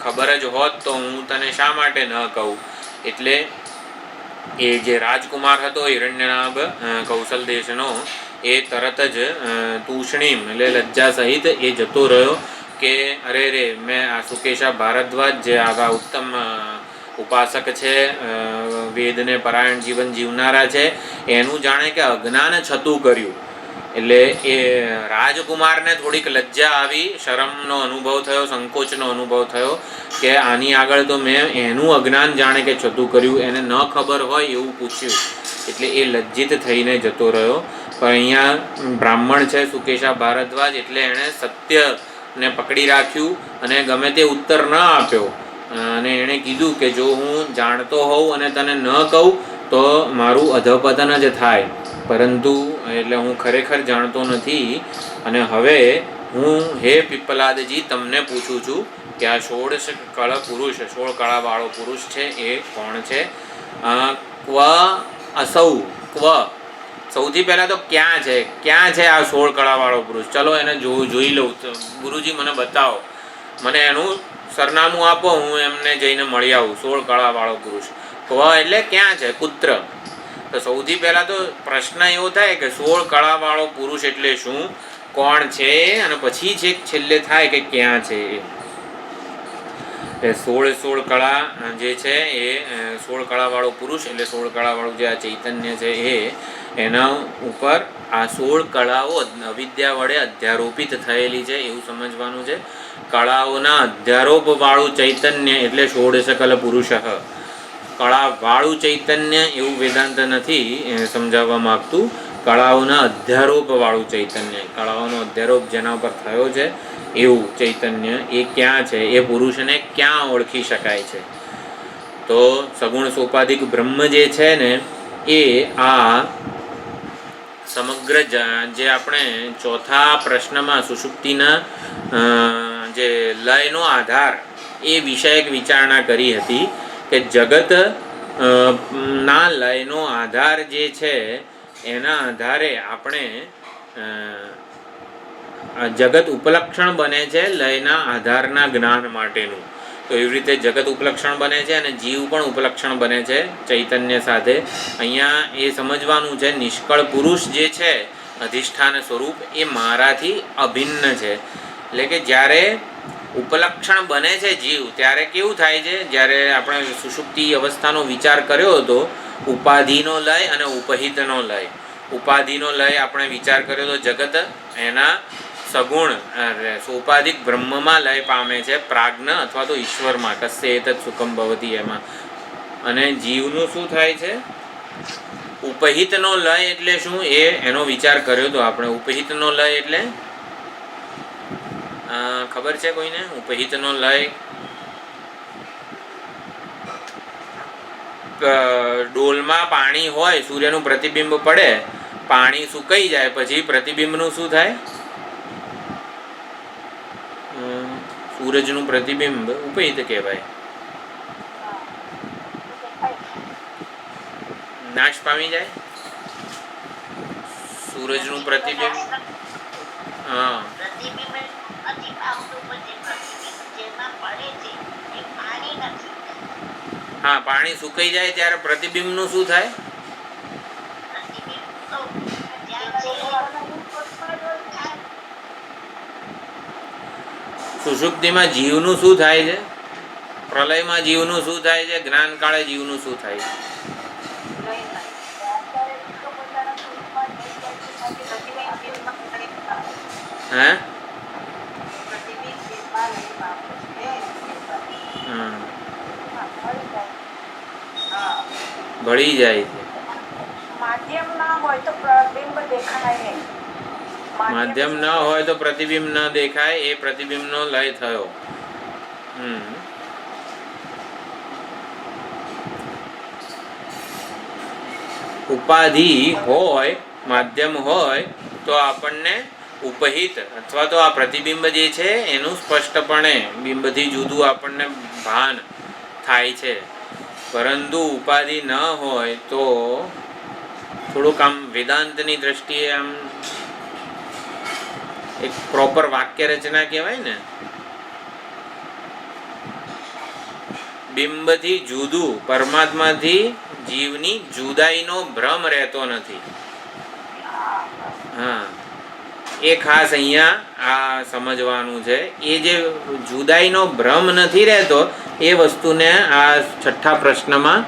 ખબર જ હોત તો હું તને શા માટે ન કહું. એટલે એ જે રાજકુમાર હતો હિરણ્યનાભ કૌશલ દેશનો, એ તરત જ તૂષ્ણીમ એટલે લજ્જા સહિત એ જતો રહ્યો કે અરે રે, મેં આ સુકેશા ભારદ્વાજ જે આવા ઉત્તમ ઉપાસક છે, વેદને પરાયણ જીવન જીવનારા છે, એનું જાણે કે અજ્ઞાન છતું કર્યું. એટલે એ રાજકુમારને થોડીક લજ્જા આવી, શરમનો અનુભવ થયો, સંકોચનો અનુભવ થયો કે આની આગળ તો મેં એનું અજ્ઞાન જાણે કે છતું કર્યું, એને ન ખબર હોય એવું પૂછ્યું. એટલે એ લજ્જિત થઈને જતો રહ્યો. પણ અહીંયા બ્રાહ્મણ છે સુકેશા ભારદ્વાજ, એટલે એણે સત્યને પકડી રાખ્યું અને ગમે તે ઉત્તર ન આપ્યો. અને એણે કીધું કે જો હું જાણતો હોઉં અને તને ન કહું તો મારું અધપતન જ થાય, પરંતુ એટલે હું ખરેખર જાણતો નથી. અને હવે હું હે પીપલાદજી તમને પૂછું છું કે આ 16 કળ પુરુષ, 16 કળાવાળો પુરુષ છે એ કોણ છે? ક્વ અસૌ, ક્વ સૌથી પહેલાં તો ક્યાં છે, ક્યાં છે આ 16 કળાવાળો પુરુષ? ચલો એને જોઈ લઉં. ગુરુજી મને બતાવો, મને એનું સરનામું આપો, હું એમને જઈને મળી આવું. 16 કળાવાળો પુરુષ ક્વ એટલે ક્યાં છે, પુત્ર. તો સૌથી પહેલાં તો પ્રશ્ન એવો થાય કે 16 કળાવાળો પુરુષ એટલે શું, કોણ છે, અને પછી છેલ્લે થાય કે ક્યાં છે. એ 16 કળા જે છે એ 16 કળાવાળો પુરુષ એટલે 16 કળાવાળું જે આ ચૈતન્ય છે એના ઉપર આ 16 કળાઓ અવિદ્યા વડે અધ્યારોપિત થયેલી છે એવું સમજવાનું છે. કળાઓના અધ્યારોપવાળું ચૈતન્ય એટલે 16 કલ પુરુષ. કળાવાળું ચૈતન્ય એવું વેદાંત નથી સમજાવવા માગતું. કળાઓના અધ્યારોપવાળું ચૈતન્ય, કળાઓનો અધ્યારોપ જેના ઉપર થયો છે એવું ચૈતન્ય એ ક્યાં છે, એ પુરુષને ક્યાં ઓળખી શકાય છે? તો સગુણ સોપાધિક બ્રહ્મ જે છે ને એ આ સમગ્ર જે આપણે ચોથા પ્રશ્નમાં સુષુપ્તિના જે લયનો આધાર એ વિષયક વિચારણા કરી હતી કે જગત ના લયનો આધાર જે છે એના આધારે આપણે જગત ઉપલક્ષણ બને છે લયના આધારના જ્ઞાન માટેનું. તો એવી રીતે જગત ઉપલક્ષણ બને છે અને જીવ પણ ઉપલક્ષણ બને છે ચૈતન્ય સાથે. અહીંયા એ સમજવાનું છે નિષ્કળ પુરુષ જે છે અધિષ્ઠાન સ્વરૂપ એ મારાથી અભિન્ન છે. એટલે કે જ્યારે ઉપલક્ષણ બને છે જીવ ત્યારે કેવું થાય છે, જ્યારે આપણે સુષુપ્તિ અવસ્થાનો વિચાર કર્યો હતો ઉપાધિનો લય અને ઉપહિતનો લય. ઉપાધિનો લય આપણે વિચાર કર્યો તો જગત એના સગુણ સોપાધિક બ્રહ્મમાં લય પામે છે, પ્રાજ્ઞ અથવા તો ઈશ્વરમાં, કસ્ય એતત સુખમ ભવતી એમાં. અને જીવનું શું થાય છે? ઉપહિતનો લય એટલે શું એનો વિચાર કર્યો તો આપણે. ઉપહિતનો લય એટલે ખબર છે કોઈને? ઉપહિતનો લય ડોલમાં પાણી હોય, સૂર્યનું પ્રતિબિંબ પડે, પાણી સુકાઈ જાય પછી પ્રતિબિંબનું શું થાય? સૂરજનું પ્રતિબિંબ ઉપહિત કહેવાય. નાશ પામી જાય સૂરજનું પ્રતિબિંબ. હા હા, પાણી સુકાઈ જાય ત્યારે પ્રતિબિંબનું શું થાય? સુષુપ્તિમાં જીવનું શું થાય છે? પ્રલયમાં જીવનું શું થાય છે? જ્ઞાન કાળે જીવનું શું થાય છે? હે? ભળી જાય છે. માધ્યમ ના હોય તો પ્રતિબિંબ દેખાય નહીં. માધ્યમ ન હોય તો પ્રતિબિંબ ન દેખાય, એ પ્રતિબિંબનો લય થયો. ઉપાધિ હોય, માધ્યમ હોય તો આપણને ઉપહિત અથવા તો આ પ્રતિબિંબ જે છે એનું સ્પષ્ટપણે બિંબથી જુદું આપણને ભાન થાય છે. પરંતુ ઉપાધિ ન હોય તો થોડુંક આમ વેદાંતની દ્રષ્ટિએ આમ એક પ્રોપર વાક્ય રચના કહેવાય ને, બિંબથી જુદું પરમાત્માથી જીવની જુદાઈનો ભ્રમ રહેતો નથી. હા, એ ખાસ અહીંયા આ સમજવાનું છે. એ જે જુદાઈનો ભ્રમ નથી રહેતો એ વસ્તુને આ છઠ્ઠા પ્રશ્નમાં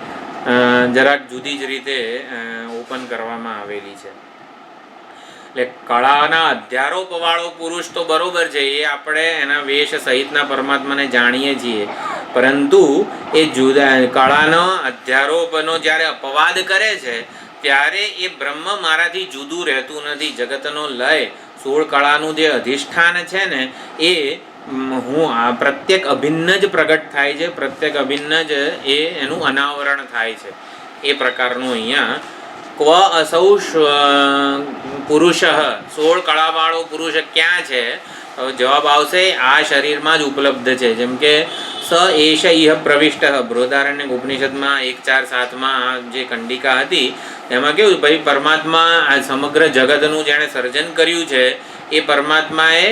જરાક જુદી જ રીતે ઓપન કરવામાં આવેલી છે. એટલે કળાના અધ્યારોપવાળો પુરુષ તો બરોબર છે, એ આપણે એના વેશ સહિતના પરમાત્માને જાણીએ છીએ. પરંતુ એ જુદા કળાનો અધ્યારોપનો જ્યારે અપવાદ કરે છે ત્યારે એ બ્રહ્મ મારાથી જુદું રહેતું નથી. જગતનો લય 16 કળાનું જે અધિષ્ઠાન છે ને એ હું આ પ્રત્યેક અભિન્ન જ પ્રગટ થાય છે, પ્રત્યેક અભિન્ન જ એ એનું અનાવરણ થાય છે. એ પ્રકારનું અહીંયા ક્વ અસૌ પુરુષ 16 કળાવાળો પુરુષ ક્યાં છે? જવાબ આવશે આ શરીરમાં જ ઉપલબ્ધ છે. જેમ કે સ એષ ઇહ પ્રવિષ્ટ, બૃહદારણ્યક ઉપનિષદમાં 1.4.7માં જે કંડિકા હતી એમાં કેવું ભાઈ, પરમાત્મા આ સમગ્ર જગતનું જેણે સર્જન કર્યું છે એ પરમાત્માએ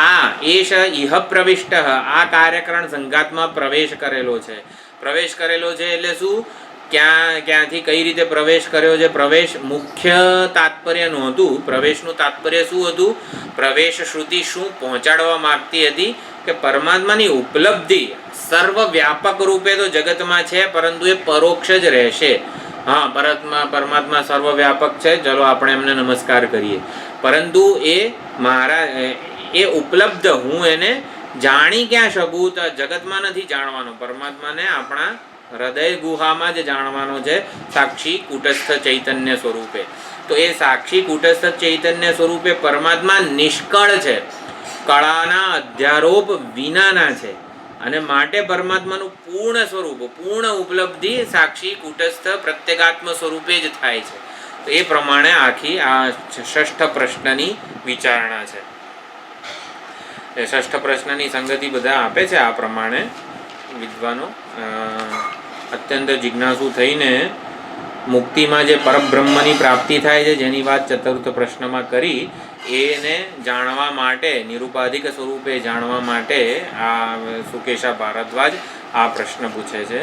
આ એષ ઇહ પ્રવિષ્ટ આ કાર્યકરણ સંઘાતમાં પ્રવેશ કરેલો છે. પ્રવેશ કરેલો છે એટલે શું? ક્યાંથી કઈ રીતે પ્રવેશ કર્યો છે? પ્રવેશ મુખ્ય તાત્પર્ય નહોતું. પ્રવેશનું તાત્પર્ય શું હતું? પ્રવેશ શ્રુતિ શું પહોંચાડવા માંગતી હતી કે પરમાત્માની ઉપલબ્ધિ સર્વ વ્યાપક રૂપે તો જગતમાં છે પરંતુ એ પરોક્ષ જ રહેશે. હા, પરમાત્મા સર્વવ્યાપક છે, ચલો આપણે એમને નમસ્કાર કરીએ, પરંતુ એ મારા એ ઉપલબ્ધ, હું એને જાણી ક્યાં શકું? તો જગતમાં નથી જાણવાનો. પરમાત્માને આપણા હૃદય ગુહામાં જ જાણવાનો છે, સાક્ષી કુટસ્થ ચૈતન્ય સ્વરૂપે. તો એ સાક્ષી કુટસ્થ ચૈતન્ય સ્વરૂપે પરમાત્મા નિષ્કળ છે, કળાના અધ્યારોપ વિનાના છે, અને માટે પરમાત્માનું પૂર્ણ સ્વરૂપ, પૂર્ણ ઉપલબ્ધિ સાક્ષી કુટસ્થ પ્રત્યેગાત્મ સ્વરૂપે જ થાય છે. તો એ પ્રમાણે આખી આ ષષ્ઠ પ્રશ્નની વિચારણા છે. એ ષષ્ઠ પ્રશ્નની સંગતિ બધા આપે છે આ પ્રમાણે વિદ્વાનો. અત્યંત જિજ્ઞાસુ થઈને મુક્તિમાં જે પરબ્રહ્મની પ્રાપ્તિ થાય છે જેની વાત ચતુર્થ પ્રશ્નમાં કરી, એને જાણવા માટે, નિરુપાધિક સ્વરૂપે જાણવા માટે આ સુકેશા ભારદ્વાજ આ પ્રશ્ન પૂછે છે.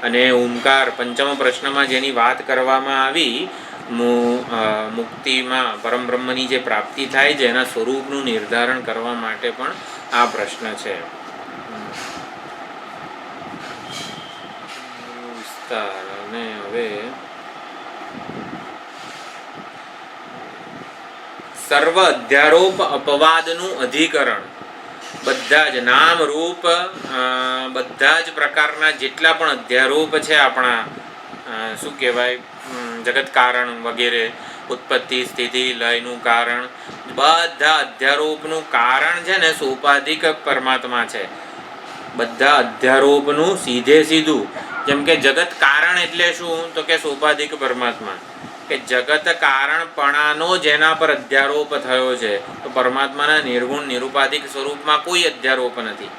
અને ઓમકાર પંચમ પ્રશ્નમાં જેની વાત કરવામાં આવી, મુક્તિમાં પરમબ્રહ્મની જે પ્રાપ્તિ થાય છે એના સ્વરૂપનું નિર્ધારણ કરવા માટે પણ આ પ્રશ્ન છે. અને હવે સર્વ અધ્યારોપ અપવાદનું અધિકરણ, બધા જ નામ રૂપ, બધા જ પ્રકારના જેટલા પણ અધ્યારોપ છે આપણા, શું કહેવાય, જગત કારણ વગેરે, ઉત્પત્તિ સ્થિતિ લયનું કારણ, બધા અધ્યારોપનું કારણ છે ને સોપાધિક પરમાત્મા છે. બધા અધ્યારોપનું સીધે સીધું, જેમ કે જગત કારણ એટલે શું? તો કે સોપાધિક પરમાત્મા, કે જગત કારણપણાનો જેના પર અધ્યારોપ થયો છે. તો પરમાત્માના નિર્ગુણ નિરુપાધિક સ્વરૂપમાં કોઈ અધ્યારોપ નથી,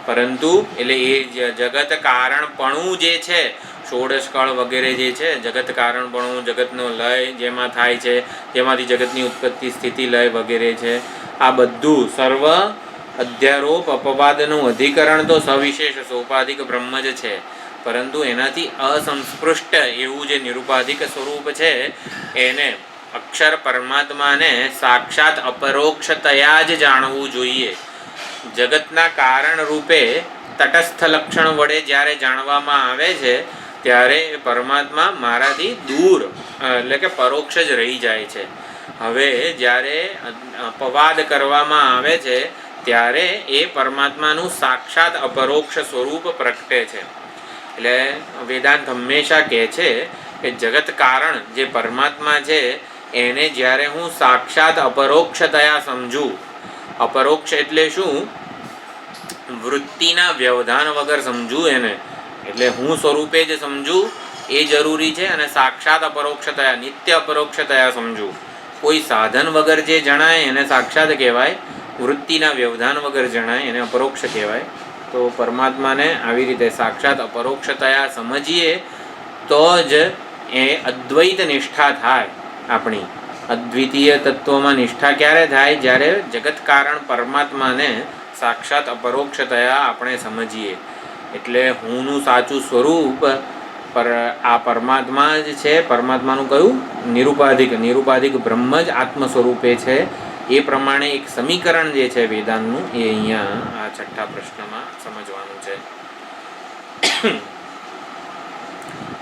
પરંતુ એટલે એ જગત કારણપણું જે છે, ષોડશ કળ વગેરે જે છે, જગત કારણપણું, જગતનો લય જેમાં થાય છે, જેમાંથી જગતની ઉત્પત્તિ સ્થિતિ લય વગેરે છે, આ બધું સર્વ અધ્યારોપ અપવાદનું અધિકરણ તો સવિશેષ સોપાધિક બ્રહ્મ જ છે, પરંતુ એનાથી અસંસ્પૃષ્ટ એવું જે નિરુપાધિક સ્વરૂપ છે એને અક્ષર પરમાત્માને સાક્ષાત અપરોક્ષતયા જ જાણવું જોઈએ. જગતના કારણ રૂપે તટસ્થ લક્ષણ વડે જ્યારે જાણવામાં આવે છે ત્યારે પરમાત્મા મારાથી દૂર, એટલે કે પરોક્ષ જ રહી જાય છે. હવે જ્યારે અપવાદ કરવામાં આવે છે ત્યારે એ પરમાત્માનું સાક્ષાત અપરોક્ષ સ્વરૂપ પ્રગટે છે. એટલે વેદાંત હંમેશા કહે છે કે જગત કારણ જે પરમાત્મા છે એને જ્યારે હું સાક્ષાત અપરોક્ષતયા સમજું, અપરોક્ષ એટલે શું? વૃત્તિના વ્યવધાન વગર સમજું એને, એટલે હું સ્વરૂપે જ સમજું એ જરૂરી છે, અને સાક્ષાત અપરોક્ષતયા, નિત્ય અપરોક્ષતયા સમજું. કોઈ સાધન વગર જે જણાય એને સાક્ષાત કહેવાય, વૃત્તિના વ્યવધાન વગર જણાય એને અપરોક્ષ કહેવાય. તો પરમાત્માને આવી રીતે સાક્ષાત અપરોક્ષતયા સમજીએ તો જ એ અદ્વૈત નિષ્ઠા થાય આપણી. અદ્વિતીય તત્વમાં નિષ્ઠા ક્યારે થાય? જ્યારે જગત કારણ પરમાત્માને સાક્ષાત અપરોક્ષતયા આપણે સમજીએ. એટલે હુંનું સાચું સ્વરૂપ પર આ પરમાત્મા જ છે. પરમાત્માનું કયું? નિરુપાધિક બ્રહ્મ જ આત્મ સ્વરૂપે છે. એ પ્રમાણે એક સમીકરણ જે છે વેદાંતનું એ અહીંયા આ છઠ્ઠા પ્રશ્નમાં સમજવાનું છે.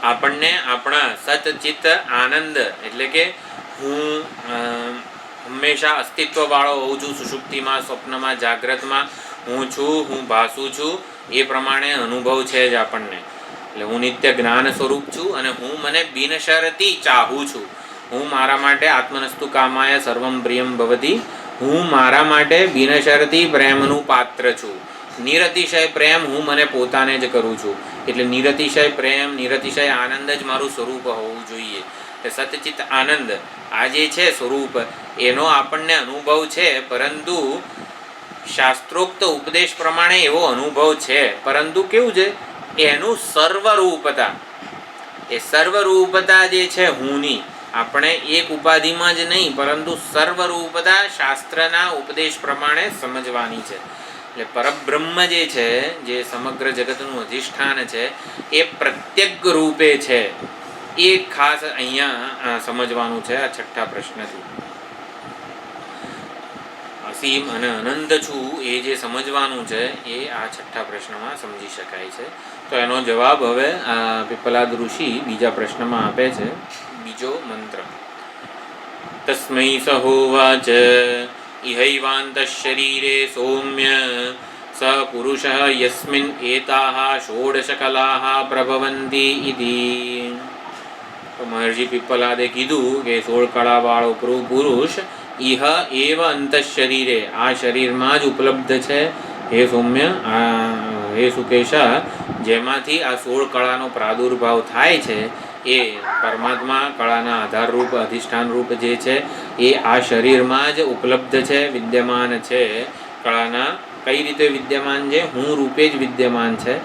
આપણને આપણા સતચિત્ત આનંદ એટલે કે હું હંમેશા અસ્તિત્વવાળો હોઉં છું. સુષુપ્તિમાં, સ્વપ્નમાં, જાગ્રતમાં હું છું, હું ભાસું છું, એ પ્રમાણે અનુભવ છે જ આપણને. એટલે હું નિત્ય જ્ઞાન સ્વરૂપ છું અને હું મને બિનશરતી ચાહું છું. હું મારા માટે આત્મનસ્તુ કામાય સર્વમ પ્રિયમ ભવતી. હું મારા માટે બિનશરતી પ્રેમનું પાત્ર છું. નિરતિશય પ્રેમ હું મને પોતાને જ કરું છું. એટલે નિરતિશય પ્રેમ, નિરતિશય આનંદ જ મારું સ્વરૂપ હોવું જોઈએ. સતચિત્ત આનંદ આ જે છે સ્વરૂપ એનો આપણને અનુભવ છે, પરંતુ શાસ્ત્રોક્ત ઉપદેશ પ્રમાણે એવો અનુભવ છે, પરંતુ કેવું છે એનું સર્વરૂપતા, એ સર્વરૂપતા જે છે હુંની આપણે એક ઉપાધિમાં જ નહીં પરંતુ સર્વરૂપતા શાસ્ત્રના ઉપદેશ પ્રમાણે સમજવાની છે. એટલે પરબ્રહ્મ જે છે, જે સમગ્ર જગતનું અધિષ્ઠાન છે, એ પ્રત્યેક રૂપે છે. એ ખાસ અહીંયા સમજવાનું છે આ છઠ્ઠા પ્રશ્નથી. અસીમ અને અનંત છું એ જે સમજવાનું છે એ આ છઠ્ઠા પ્રશ્નમાં સમજી શકાય છે. તો એનો જવાબ હવે પીપલાદ ઋષિ બીજા પ્રશ્નમાં આપે છે. બીજો મંત્ર. તસ્મૈ સહોવાચ ઇહૈવાંત શરીરે સૌમ્ય સ પુરુષ યસ્મિન એતાઃ ષોડશ કલાઃ પ્રભવંતી ઇતિ. તો મહર્ષિ પીપલાદે કીધું કે 16 કળાવાળો પુરુષ ઇહ એવ અંત શરીરે આ શરીરમાં જ ઉપલબ્ધ છે. હે સૌમ્ય, હે સુકેશા, જેમાંથી આ 16 કળાનો પ્રાદુર્ભાવ થાય છે એ પરમાત્મા કળાના આધારરૂપ અધિષ્ઠાનરૂપ જે છે એ આ શરીરમાં જ ઉપલબ્ધ છે, વિદ્યમાન છે. કળાના કઈ રીતે વિદ્યમાન છે? હું રૂપે જ વિદ્યમાન છે.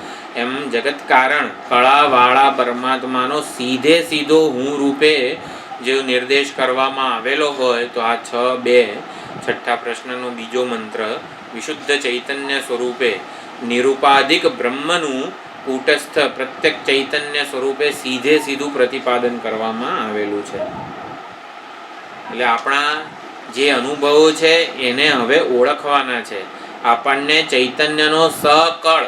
એમ જગત કારણ કળાવાળા પરમાત્માનો સીધો હું રૂપે જે નિર્દેશ કરવામાં આવેલો હોય તો આ 6:2 છઠ્ઠા પ્રશ્નનો બીજો મંત્ર વિશુદ્ધ ચૈતન્ય સ્વરૂપે નિરુપાધિક બ્રહ્મનું કૂટસ્થ પ્રત્યેક ચૈતન્ય સ્વરૂપે સીધું પ્રતિપાદન કરવામાં આવેલું છે. એટલે આપણા જે અનુભવો છે એને હવે ઓળખવાના છે. આપણને ચૈતન્યનો સકળ,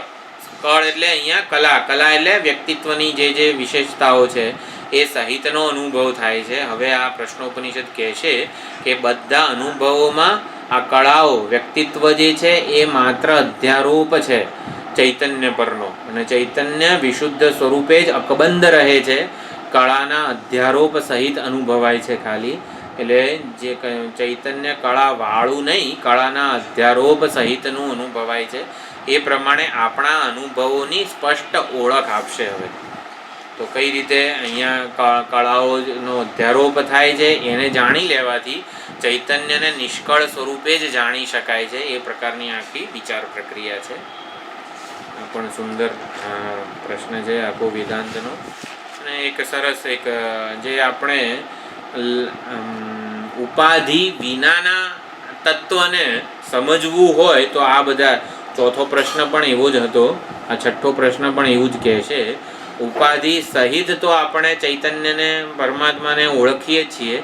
કળ એટલે અહીંયા કલા એટલે વ્યક્તિત્વની જે વિશેષતાઓ છે એ સહિતનો અનુભવ થાય છે. હવે આ પ્રશ્નોપનિષદ કહે છે કે બધા અનુભવોમાં આ કળાઓ, વ્યક્તિત્વ જે છે એ માત્ર અધ્યારોપ છે ચૈતન્ય પરનો, અને ચૈતન્ય વિશુદ્ધ સ્વરૂપે જ અકબંધ રહે છે. કળાના અધ્યારોપ સહિત અનુભવાય છે ખાલી. એટલે જે ચૈતન્ય કળા વાળું નહીં, કળાના અધ્યારોપ સહિતનું અનુભવાય છે. એ પ્રમાણે આપણા અનુભવોની સ્પષ્ટ ઓળખ આપશે. હવે તો કઈ રીતે અહીંયા કળાઓનો અધ્યારોપ થાય છે એને જાણી લેવાથી ચૈતન્યને નિષ્કળ સ્વરૂપે જ જાણી શકાય છે. એ પ્રકારની આખી વિચાર પ્રક્રિયા છે. આ પણ સુંદર પ્રશ્ન છે આખો વેદાંતનો. અને એક સરસ જે આપણે ઉપાધિ વિનાના તત્વને સમજવું હોય તો આ બધા, ચોથો પ્રશ્ન પણ એવો જ હતો, આ છઠ્ઠો પ્રશ્ન પણ એવું જ કહે છે. ઉપાધિ સહિત તો આપણે ચૈતન્યને, પરમાત્માને ઓળખીએ છીએ.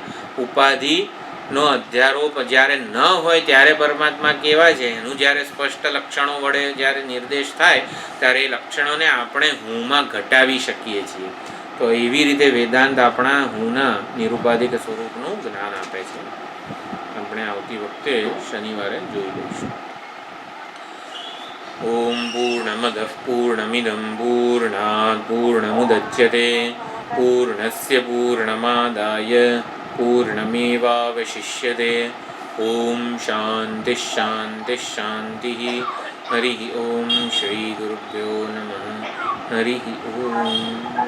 ઉપાધિનો અધ્યારોપ જ્યારે ન હોય ત્યારે પરમાત્મા કેવા છે એનું જ્યારે સ્પષ્ટ લક્ષણો વડે જ્યારે નિર્દેશ થાય ત્યારે એ લક્ષણોને આપણે હુંમાં ઘટાવી શકીએ છીએ. તો એવી રીતે વેદાંત આપણા હુંના નિરુપાધિક સ્વરૂપનું જ્ઞાન આપે છે. આપણે આવતી વખતે શનિવારે જોઈ લઈશું. ઓમ પૂર્ણમદઃ પૂર્ણમિદં પૂર્ણાત પૂર્ણમુદચ્યતે પૂર્ણસ્ય પૂર્ણમાદાય પૂર્ણમેવાવશિષ્યતે. ઓમ શાંતિ શાંતિ શાંતિ. હરિ ઓમ. શ્રી ગુરુભ્યો નમઃ. હરિ ઓમ.